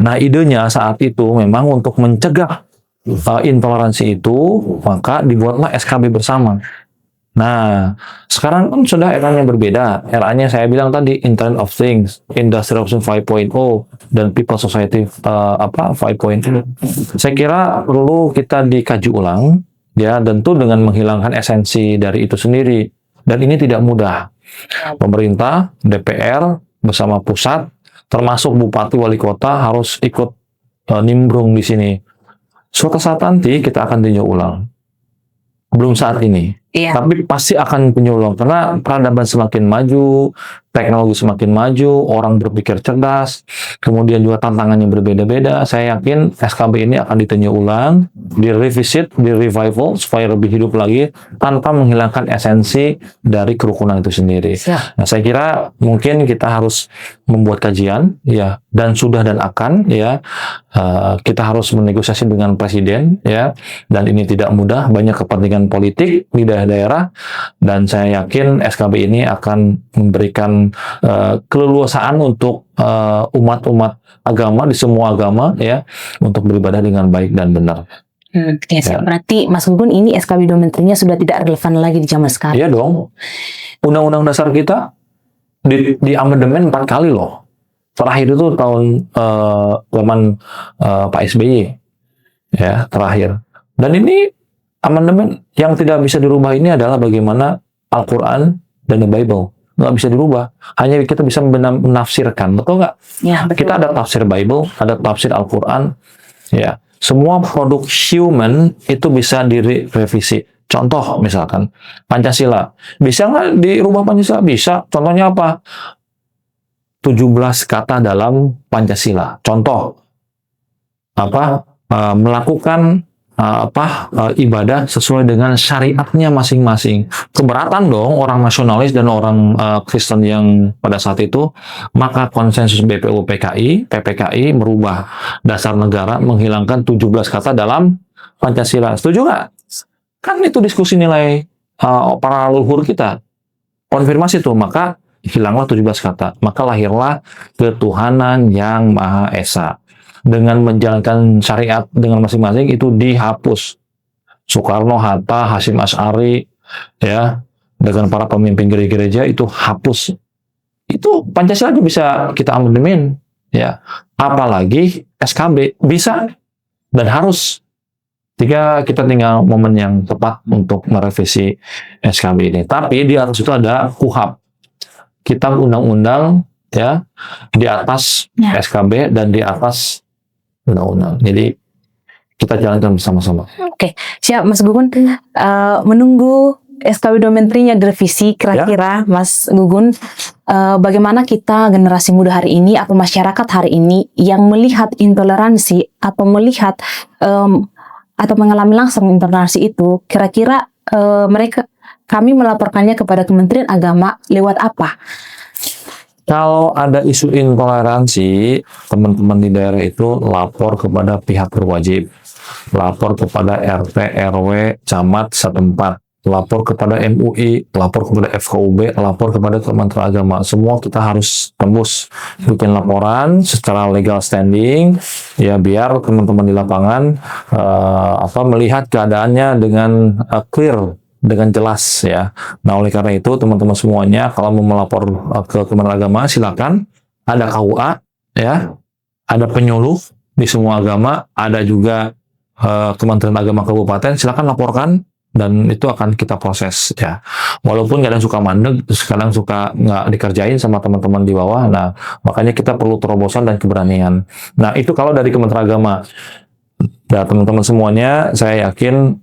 Nah, idenya saat itu memang untuk mencegah intoleransi itu, maka dibuatlah SKB bersama. Nah, sekarang kan sudah eranya berbeda. Eranya saya bilang tadi, Internet of Things, Industry Revolution 5.0, dan People Society 5.0. Saya kira perlu kita dikaji ulang, ya, tentu dengan menghilangkan esensi dari itu sendiri. Dan ini tidak mudah. Pemerintah, DPR, bersama pusat, termasuk bupati, wali kota harus ikut nimbrung di sini. Suatu saat nanti kita akan tinjau ulang. Belum saat ini. Tapi pasti akan tinjau ulang. Karena peradaban semakin maju, teknologi semakin maju, orang berpikir cerdas, kemudian juga tantangannya berbeda-beda. Saya yakin SKB ini akan ditinjau ulang, direvisit, direvival, supaya lebih hidup lagi, tanpa menghilangkan esensi dari kerukunan itu sendiri. Nah, saya kira mungkin kita harus membuat kajian, ya, dan sudah dan akan, ya, kita harus menegosiasi dengan presiden, ya, dan ini tidak mudah, banyak kepentingan politik di daerah, dan saya yakin SKB ini akan memberikan keleluasaan untuk umat-umat agama di semua agama, ya, untuk beribadah dengan baik dan benar. Berarti Mas Gugun, ini SKB 2 menterinya sudah tidak relevan lagi di zaman sekarang. Iya dong. Undang-undang dasar kita di amandemen 4 kali loh. Terakhir itu tahun zaman Pak SBY, ya, terakhir. Dan ini amandemen yang tidak bisa dirubah ini adalah bagaimana Al-Quran dan the Bible. Nggak bisa dirubah. Hanya kita bisa menafsirkan. Betul nggak? Ya, betul. Kita ada tafsir Bible, ada tafsir Al-Quran. Ya, semua produk human itu bisa direvisi. Contoh misalkan, Pancasila. Bisa nggak dirubah Pancasila? Bisa. Contohnya apa? 17 kata dalam Pancasila. Contoh. Melakukan ibadah sesuai dengan syariatnya masing-masing. Keberatan dong orang nasionalis dan orang Kristen yang pada saat itu. Maka konsensus BPU PPKI merubah dasar negara, menghilangkan 17 kata dalam Pancasila. Setuju nggak? Kan itu diskusi nilai para leluhur kita. Konfirmasi tuh, maka hilanglah 17 kata. Maka lahirlah ketuhanan yang Maha Esa. Dengan menjalankan syariat dengan masing-masing itu dihapus. Soekarno, Hatta, Hasyim Asy'ari, ya, dengan para pemimpin gereja itu hapus. Itu Pancasila itu bisa kita amandemen, ya. Apalagi SKB bisa dan harus. Kita tinggal momen yang tepat untuk merevisi SKB ini. Tapi di atas itu ada KUHP, Kitab Undang-Undang, ya, di atas SKB dan di atas undang-undang. Jadi kita jalankan bersama-sama. Oke, siap Mas Gugun. Menunggu SKB 2 menterinya direvisi, kira-kira Mas Gugun, bagaimana kita generasi muda hari ini atau masyarakat hari ini yang melihat intoleransi atau melihat atau mengalami langsung intoleransi itu, kira-kira kami melaporkannya kepada Kementerian Agama lewat apa? Kalau ada isu intoleransi, teman-teman di daerah itu lapor kepada pihak berwajib, lapor kepada RT, RW, camat setempat, lapor kepada MUI, lapor kepada FKUB, lapor kepada Kementerian Agama. Semua kita harus tembus bikin laporan secara legal standing, ya, biar teman-teman di lapangan melihat keadaannya dengan clear, dengan jelas, ya. Nah, oleh karena itu teman-teman semuanya kalau mau melapor ke Kementerian Agama silakan. Ada KUA, ya, ada penyuluh di semua agama, ada juga Kementerian Agama Kabupaten, silakan laporkan dan itu akan kita proses, ya. Walaupun kadang suka mandek, kadang suka nggak dikerjain sama teman-teman di bawah. Nah, makanya kita perlu terobosan dan keberanian. Nah, itu kalau dari Kementerian Agama. Nah, teman-teman semuanya, saya yakin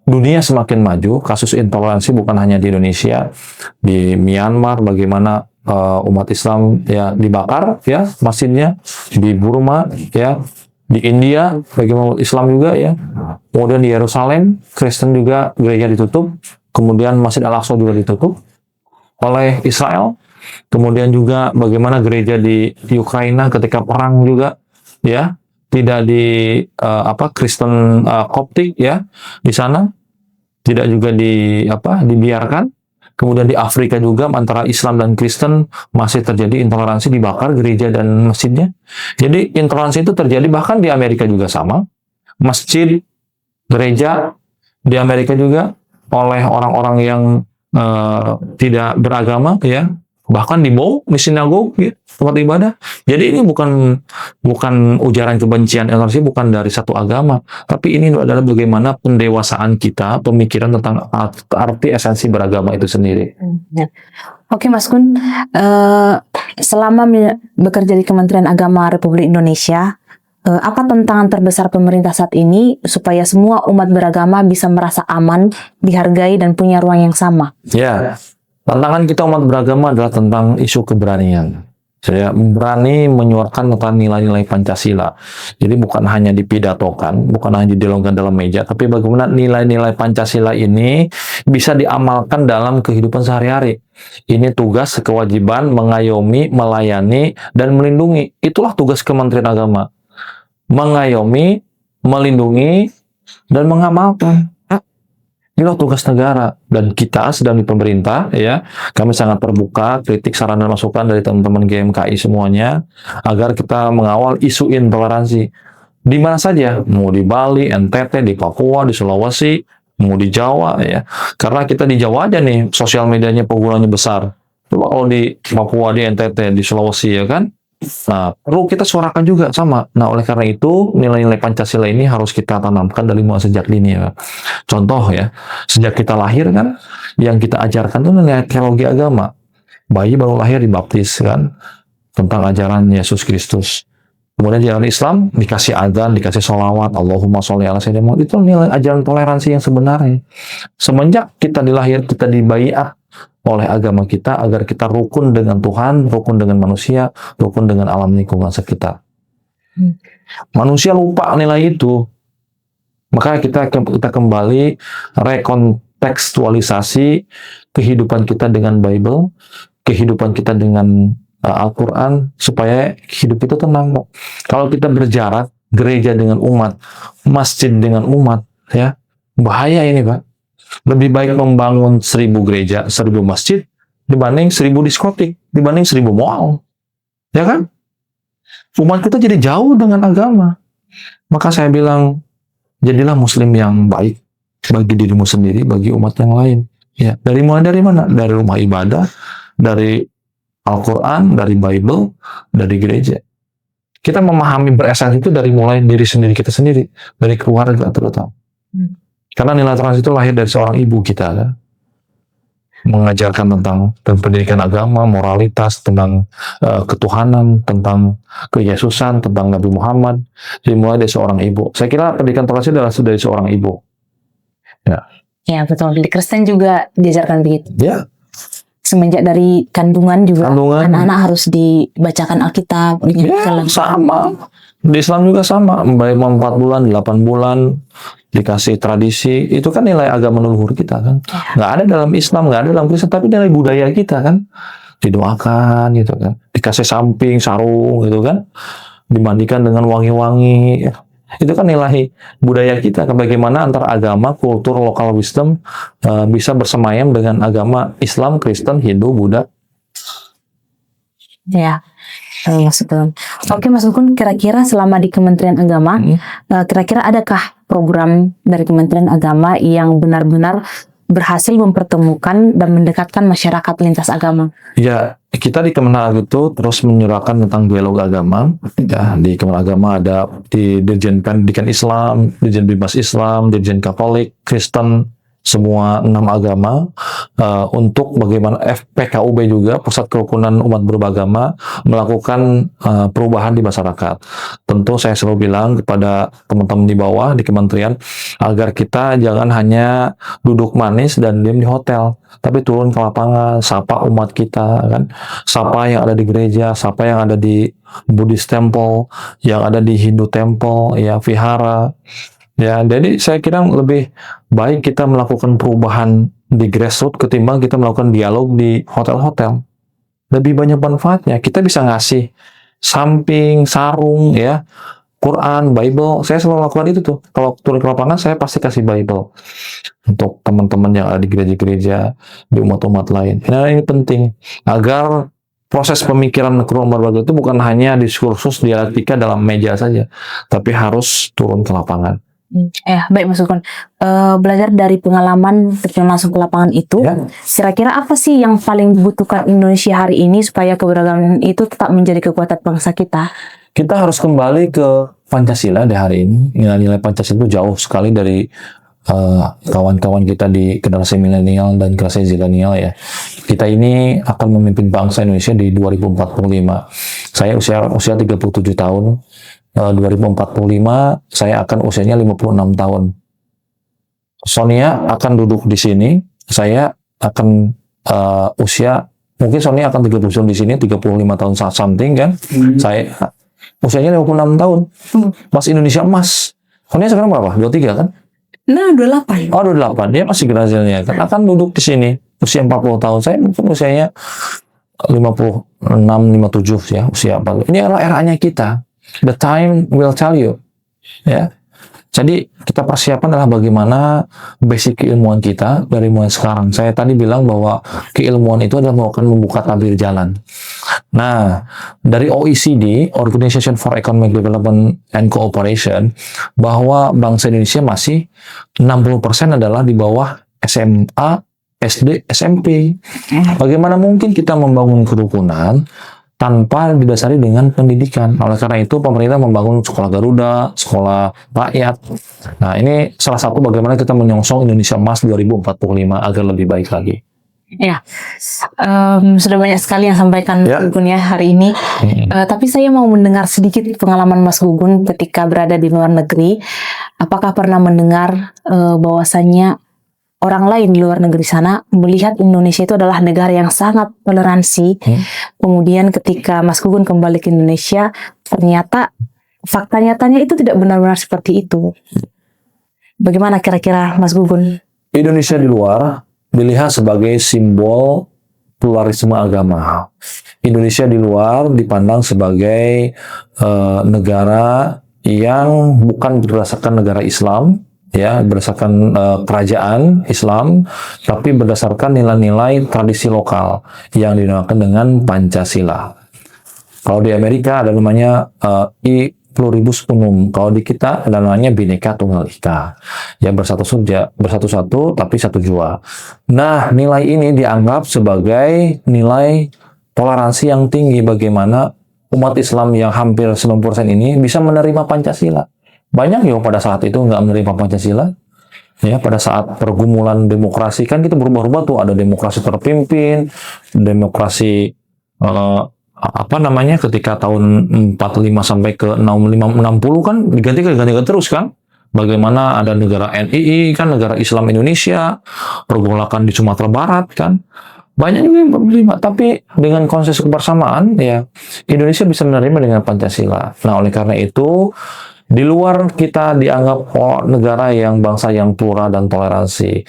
dunia semakin maju, kasus intoleransi bukan hanya di Indonesia, di Myanmar bagaimana umat Islam, ya, dibakar, ya, masjidnya, di Burma, ya, di India bagaimana Islam juga, ya, kemudian di Yerusalem Kristen juga gereja ditutup, kemudian Masjid Al-Aqsa juga ditutup oleh Israel, kemudian juga bagaimana gereja di Ukraina ketika perang juga, ya, tidak di Kristen Koptik, ya, di sana tidak juga dibiarkan. Kemudian di Afrika juga antara Islam dan Kristen masih terjadi intoleransi, dibakar gereja dan masjidnya. Jadi intoleransi itu terjadi bahkan di Amerika juga sama. Masjid, gereja di Amerika juga oleh orang-orang yang tidak beragama, ya, bahkan dibom di sinagog, ya, tempat ibadah. Jadi ini bukan ujaran kebencian, bukan dari satu agama, tapi ini adalah bagaimana pendewasaan kita, pemikiran tentang arti esensi beragama itu sendiri. Ya. Oke Mas Gun, selama bekerja di Kementerian Agama Republik Indonesia, apa tantangan terbesar pemerintah saat ini supaya semua umat beragama bisa merasa aman, dihargai, dan punya ruang yang sama? Ya, tantangan kita umat beragama adalah tentang isu keberanian. Saya berani menyuarakan tentang nilai-nilai Pancasila. Jadi bukan hanya dipidatokan, bukan hanya didialogkan dalam meja, tapi bagaimana nilai-nilai Pancasila ini bisa diamalkan dalam kehidupan sehari-hari. Ini tugas, kewajiban, mengayomi, melayani, dan melindungi. Itulah tugas Kementerian Agama. Mengayomi, melindungi, dan mengamalkan. Inilah tugas negara, dan kita sedang di pemerintah, ya, kami sangat terbuka kritik, saran, dan masukan dari teman-teman GMKI semuanya agar kita mengawal isu intoleransi di mana saja, mau di Bali, NTT, di Papua, di Sulawesi, mau di Jawa, ya, karena kita di Jawa aja nih sosial medianya penggunanya besar. Coba kalau di Papua, di NTT, di Sulawesi, ya kan. Nah, perlu kita suarakan juga sama. Nah, oleh karena itu, nilai-nilai Pancasila ini harus kita tanamkan dari mulai sejak dini, ya. Contoh, ya, sejak kita lahir kan, yang kita ajarkan itu nilai teologi agama. Bayi baru lahir dibaptis kan, tentang ajaran Yesus Kristus. Kemudian di ajaran Islam dikasih adzan, dikasih sholawat, Allahumma sholli ala sayyidina Muhammad. Itu nilai ajaran toleransi yang sebenarnya. Semenjak kita dilahir, kita dibaiat oleh agama kita agar kita rukun dengan Tuhan, rukun dengan manusia, rukun dengan alam lingkungan sekitar. Manusia lupa nilai itu, maka kita kembali rekontekstualisasi kehidupan kita dengan Bible, kehidupan kita dengan Al-Quran, supaya hidup itu tenang. Kalau kita berjarak gereja dengan umat, masjid dengan umat, ya, bahaya ini, Pak. Lebih baik membangun 1000 gereja, 1000 masjid, dibanding 1000 diskotik, dibanding 1000 mall. Ya kan? Umat kita jadi jauh dengan agama. Maka saya bilang, jadilah muslim yang baik bagi dirimu sendiri, bagi umat yang lain. Ya, dari mana? Dari rumah ibadah, dari Al-Quran, dari Bible, dari gereja. Kita memahami beresensi itu dari mulai diri sendiri kita sendiri, dari keluarga terutama. Karena nilai toleransi itu lahir dari seorang ibu kita, kan? Mengajarkan tentang pendidikan agama, moralitas, tentang ketuhanan, tentang keyesusan, tentang Nabi Muhammad. Dimulai dari seorang ibu. Saya kira pendidikan toleransi adalah dari seorang ibu. Ya. Ya betul. Di Kristen juga diajarkan begitu. Ya. Semenjak dari kandungan juga anak-anak harus dibacakan Alkitab. Ya, sama. Di Islam juga sama. Baik 4 bulan, 8 bulan. Dikasih tradisi, itu kan nilai agama leluhur kita kan. Nggak ada dalam Islam, nggak ada dalam Kristen, tapi nilai budaya kita kan. Didoakan gitu kan. Dikasih samping, sarung gitu kan. Dimandikan dengan wangi-wangi. Itu kan nilai budaya kita. Bagaimana antara agama, kultur, lokal wisdom bisa bersemayam dengan agama Islam, Kristen, Hindu, Buddha. Ya. Mas Gun. Oke Mas Gun, kira-kira selama di Kementerian Agama, kira-kira adakah program dari Kementerian Agama yang benar-benar berhasil mempertemukan dan mendekatkan masyarakat lintas agama? Ya, kita di Kemenag itu terus menyuarakan tentang dialog agama. Ya, di Kemenag Agama ada di Dirjen Pendidikan Islam, Dirjen Bebas Islam, Dirjen Katolik, Kristen, semua 6 agama, untuk bagaimana PKUB juga, Pusat Kerukunan Umat Beragama, melakukan perubahan di masyarakat. Tentu saya selalu bilang kepada teman-teman di bawah, di kementerian, agar kita jangan hanya duduk manis dan diam di hotel, tapi turun ke lapangan, sapa umat kita, kan, sapa yang ada di gereja, sapa yang ada di Buddhist Temple, yang ada di Hindu Temple, ya, vihara. Ya, jadi saya kira lebih baik kita melakukan perubahan di grassroots ketimbang kita melakukan dialog di hotel-hotel. Lebih banyak manfaatnya. Kita bisa ngasih samping, sarung, ya, Quran, Bible. Saya selalu lakukan itu tuh. Kalau turun ke lapangan, saya pasti kasih Bible untuk teman-teman yang ada di gereja-gereja, di umat-umat lain. Nah, ini penting agar proses pemikiran rumah berbagai itu bukan hanya diskursus dialektika dalam meja saja, tapi harus turun ke lapangan. Baik Mas Gugun. Belajar dari pengalaman terjun langsung ke lapangan itu, kira-kira apa sih yang paling dibutuhkan Indonesia hari ini supaya keberagaman itu tetap menjadi kekuatan bangsa kita? Kita harus kembali ke Pancasila di hari ini. Nilai-nilai Pancasila itu jauh sekali dari kawan-kawan kita di generasi milenial dan generasi zilenial ya. Kita ini akan memimpin bangsa Indonesia di 2045. Saya usia 37 tahun. 2045 saya akan usianya 56 tahun. Sonia akan duduk di sini, saya akan usia mungkin Sonia akan 30 tahun di sini, 35 tahun something kan. Saya usianya 56 tahun. Mas Indonesia emas. Sonia sekarang berapa? 23 kan? Nah, 28. Oh, 28. Dia masih generasinya kan. Akan duduk di sini usia 40 tahun. Saya mungkin usianya 56, 57 ya, usia 40. Ini adalah eranya kita. The time will tell you. Ya. Jadi kita persiapan adalah bagaimana basic keilmuan kita dari mulai sekarang. Saya tadi bilang bahwa keilmuan itu adalah akan membuka tabir jalan. Nah, dari OECD, Organization for Economic Development and Cooperation, bahwa bangsa Indonesia masih 60% adalah di bawah SMA, SD, SMP. Bagaimana mungkin kita membangun kerukunan tanpa didasari dengan pendidikan? Oleh karena itu, pemerintah membangun sekolah Garuda, sekolah rakyat. Nah, ini salah satu bagaimana kita menyongsong Indonesia Emas 2045 agar lebih baik lagi. Ya, sudah banyak sekali yang sampaikan Mas Gugun ya hari ini. Tapi saya mau mendengar sedikit pengalaman Mas Gugun ketika berada di luar negeri. Apakah pernah mendengar bahwasannya orang lain di luar negeri sana melihat Indonesia itu adalah negara yang sangat toleransi. Kemudian ketika Mas Gugun kembali ke Indonesia, ternyata fakta nyatanya itu tidak benar-benar seperti itu. Bagaimana kira-kira Mas Gugun? Indonesia di luar dilihat sebagai simbol pluralisme agama. Indonesia di luar dipandang sebagai negara yang bukan berdasarkan negara Islam, ya, berdasarkan kerajaan Islam, tapi berdasarkan nilai-nilai tradisi lokal yang dinamakan dengan Pancasila. Kalau di Amerika ada namanya I Pluribus Unum. Kalau di kita ada namanya Bhinneka Tunggal Ika. Ya, bersatu-satu tapi satu jua. Nah, nilai ini dianggap sebagai nilai toleransi yang tinggi bagaimana umat Islam yang hampir 90% ini bisa menerima Pancasila. Banyak yang pada saat itu nggak menerima Pancasila. Ya, pada saat pergumulan demokrasi kan kita berubah-ubah tuh, ada demokrasi terpimpin, demokrasi ketika tahun 45 sampai ke 60 kan diganti terus kan. Bagaimana ada negara NII kan, negara Islam Indonesia, pergolakan di Sumatera Barat kan. Banyak juga yang menerima, tapi dengan konsep kebersamaan ya Indonesia bisa menerima dengan Pancasila. Nah, oleh karena itu di luar kita dianggap negara yang bangsa yang plural dan toleransi,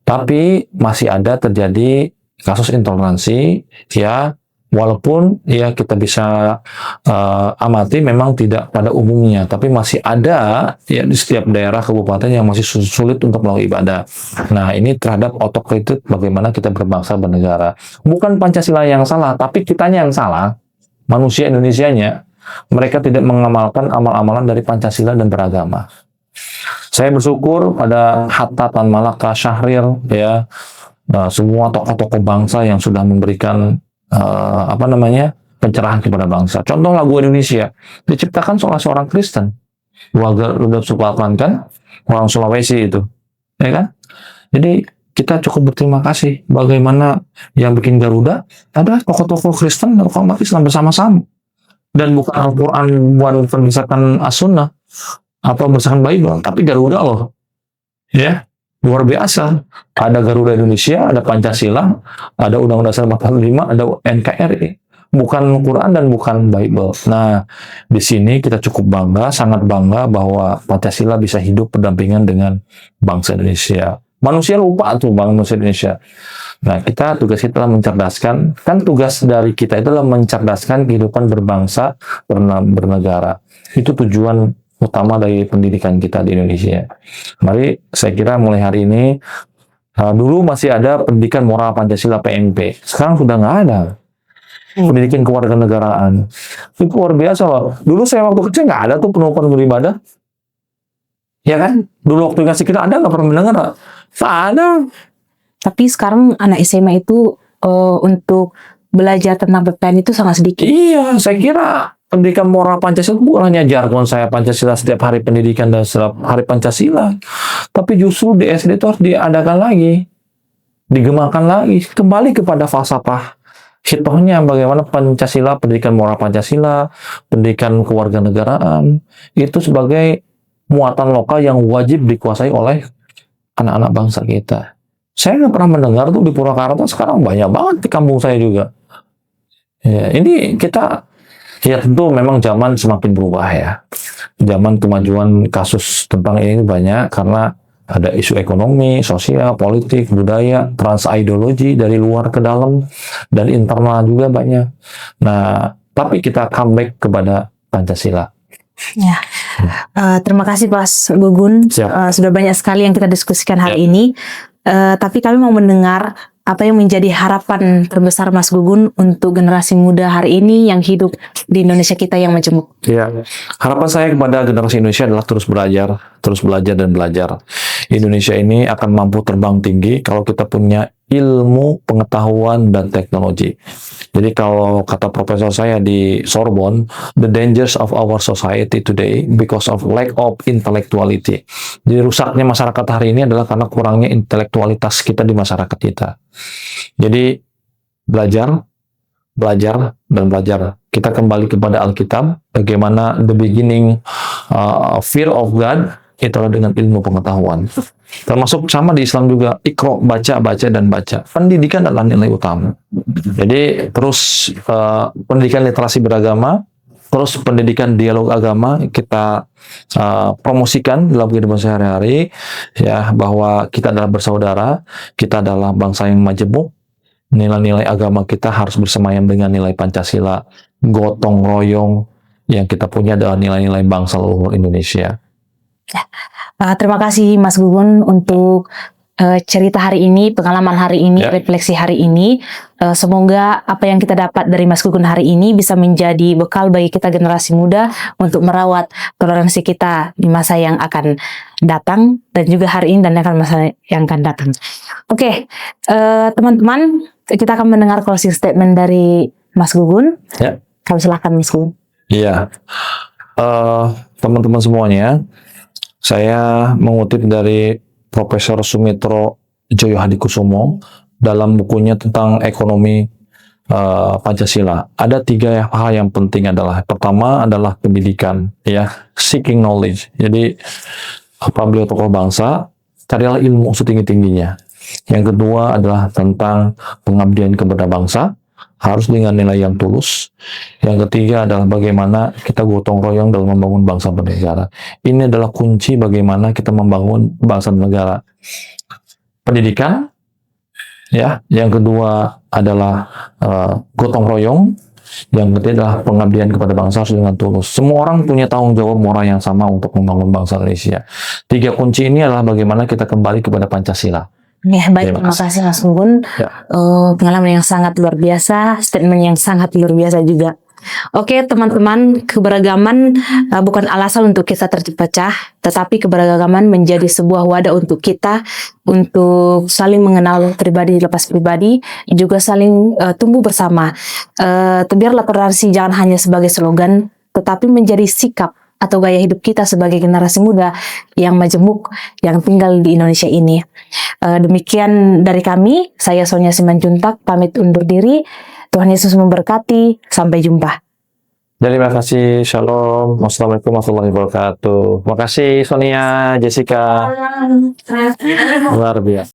tapi masih ada terjadi kasus intoleransi ya. Walaupun ya kita bisa amati memang tidak pada umumnya, tapi masih ada ya di setiap daerah kabupaten yang masih sulit untuk melakukan ibadah. Nah, ini terhadap otokritik bagaimana kita berbangsa bernegara. Bukan Pancasila yang salah, tapi kitanya yang salah. Manusia Indonesianya, mereka tidak mengamalkan amal-amalan dari Pancasila dan beragama. Saya bersyukur pada Hatta, Tan Malaka, Syahrir ya, semua tokoh-tokoh bangsa yang sudah memberikan pencerahan kepada bangsa. Contoh lagu Indonesia diciptakan oleh seorang Kristen, warga Rudolf Supratman kan, orang Sulawesi itu, ya kan? Jadi kita cukup berterima kasih bagaimana yang bikin Garuda adalah tokoh-tokoh Kristen dan umat Islam bersama-sama, dan bukan Al-Quran, bukan berdasarkan As-Sunnah atau berdasarkan Bible, tapi Garuda loh, ya. Luar biasa. Ada Garuda Indonesia, ada Pancasila, ada Undang-Undang Dasar 45, ada NKRI. Bukan Quran dan bukan Bible. Nah, di sini kita cukup bangga, sangat bangga bahwa Pancasila bisa hidup berdampingan dengan bangsa Indonesia. Manusia lupa tuh bangsa Indonesia. Nah, tugas kita adalah mencerdaskan, kan tugas dari kita itu adalah mencerdaskan kehidupan berbangsa, bernegara. Itu tujuan utama dari pendidikan kita di Indonesia. Mari, saya kira mulai hari ini, dulu masih ada pendidikan moral Pancasila PMP, sekarang sudah nggak ada. Pendidikan kewarganegaraan itu luar biasa loh. Dulu saya waktu kecil nggak ada tuh penuh beribadah. Ya kan? Dulu waktu kasih kita ada nggak pernah mendengar? Tak ada. Tapi sekarang anak SMA itu untuk belajar tentang PPN itu sangat sedikit. Iya, saya kira pendidikan moral Pancasila bukan hanya jargon saya Pancasila setiap hari pendidikan dan setiap hari Pancasila. Tapi justru di SD itu harus diadakan lagi. Digemakan lagi. Kembali kepada falsafah hitohnya bagaimana Pancasila, pendidikan moral Pancasila, pendidikan kewarganegaraan itu sebagai muatan lokal yang wajib dikuasai oleh anak-anak bangsa kita. Saya nggak pernah mendengar tuh di Purwakarta, sekarang banyak banget di kampung saya juga. Ya, ini kita ya tentu memang zaman semakin berubah ya. Zaman kemajuan kasus tentang ini banyak karena ada isu ekonomi, sosial, politik, budaya, trans ideologi dari luar ke dalam dan internal juga banyak. Nah, tapi kita comeback kepada Pancasila. Ya. Terima kasih Mas Gugun. Sudah banyak sekali yang kita diskusikan hari ini. Tapi kami mau mendengar apa yang menjadi harapan terbesar Mas Gugun untuk generasi muda hari ini yang hidup di Indonesia kita yang majemuk. Ya, harapan saya kepada generasi Indonesia adalah terus belajar dan belajar. Indonesia ini akan mampu terbang tinggi kalau kita punya ilmu, pengetahuan, dan teknologi. Jadi kalau kata profesor saya di Sorbonne, the dangers of our society today because of lack of intellectuality. Jadi rusaknya masyarakat hari ini adalah karena kurangnya intelektualitas kita di masyarakat kita. Jadi belajar, dan belajar. Kita kembali kepada Alkitab, bagaimana the beginning fear of God, itulah dengan ilmu pengetahuan. Termasuk sama di Islam juga, ikro, baca, dan baca. Pendidikan adalah nilai utama. Jadi terus pendidikan literasi beragama, terus pendidikan dialog agama kita promosikan dalam kehidupan sehari-hari, ya, bahwa kita adalah bersaudara, kita adalah bangsa yang majemuk, nilai-nilai agama kita harus bersemayam dengan nilai Pancasila, gotong royong, yang kita punya adalah nilai-nilai bangsa luhur Indonesia. Terima kasih Mas Gugun untuk cerita hari ini, pengalaman hari ini, refleksi hari ini. Semoga apa yang kita dapat dari Mas Gugun hari ini bisa menjadi bekal bagi kita generasi muda untuk merawat toleransi kita di masa yang akan datang dan juga hari ini dan akan masa yang akan datang. Oke, teman-teman, kita akan mendengar closing statement dari Mas Gugun. Ya. Kami silakan Mas Gugun. Iya, teman-teman semuanya. Saya mengutip dari Profesor Sumitro Joyo Hadikusumo dalam bukunya tentang ekonomi Pancasila. Ada 3 hal yang penting adalah, pertama adalah pendidikan, ya, seeking knowledge. Jadi apa beliau tokoh bangsa, carilah ilmu setinggi-tingginya. Yang kedua adalah tentang pengabdian kepada bangsa, harus dengan nilai yang tulus. Yang ketiga adalah bagaimana kita gotong royong dalam membangun bangsa dan negara. Ini adalah kunci bagaimana kita membangun bangsa dan negara. Pendidikan, ya. Yang kedua adalah gotong royong. Yang ketiga adalah pengabdian kepada bangsa harus dengan tulus. Semua orang punya tanggung jawab moral yang sama untuk membangun bangsa Indonesia. 3 kunci ini adalah bagaimana kita kembali kepada Pancasila. Ya, baik, terima kasih Mas Gugun. Ya. Pengalaman yang sangat luar biasa, statement yang sangat luar biasa juga. Oke, teman-teman, keberagaman bukan alasan untuk kita terpecah, tetapi keberagaman menjadi sebuah wadah untuk kita untuk saling mengenal pribadi lepas pribadi, juga saling tumbuh bersama. Biarlah toleransi jangan hanya sebagai slogan, tetapi menjadi sikap atau gaya hidup kita sebagai generasi muda yang majemuk yang tinggal di Indonesia ini. Demikian dari kami, saya Sonia Simanjuntak pamit undur diri. Tuhan Yesus memberkati. Sampai jumpa. Terima kasih. Shalom. Wassalamualaikum warahmatullahi wabarakatuh. Terima kasih Sonia, Jessica. Luar biasa.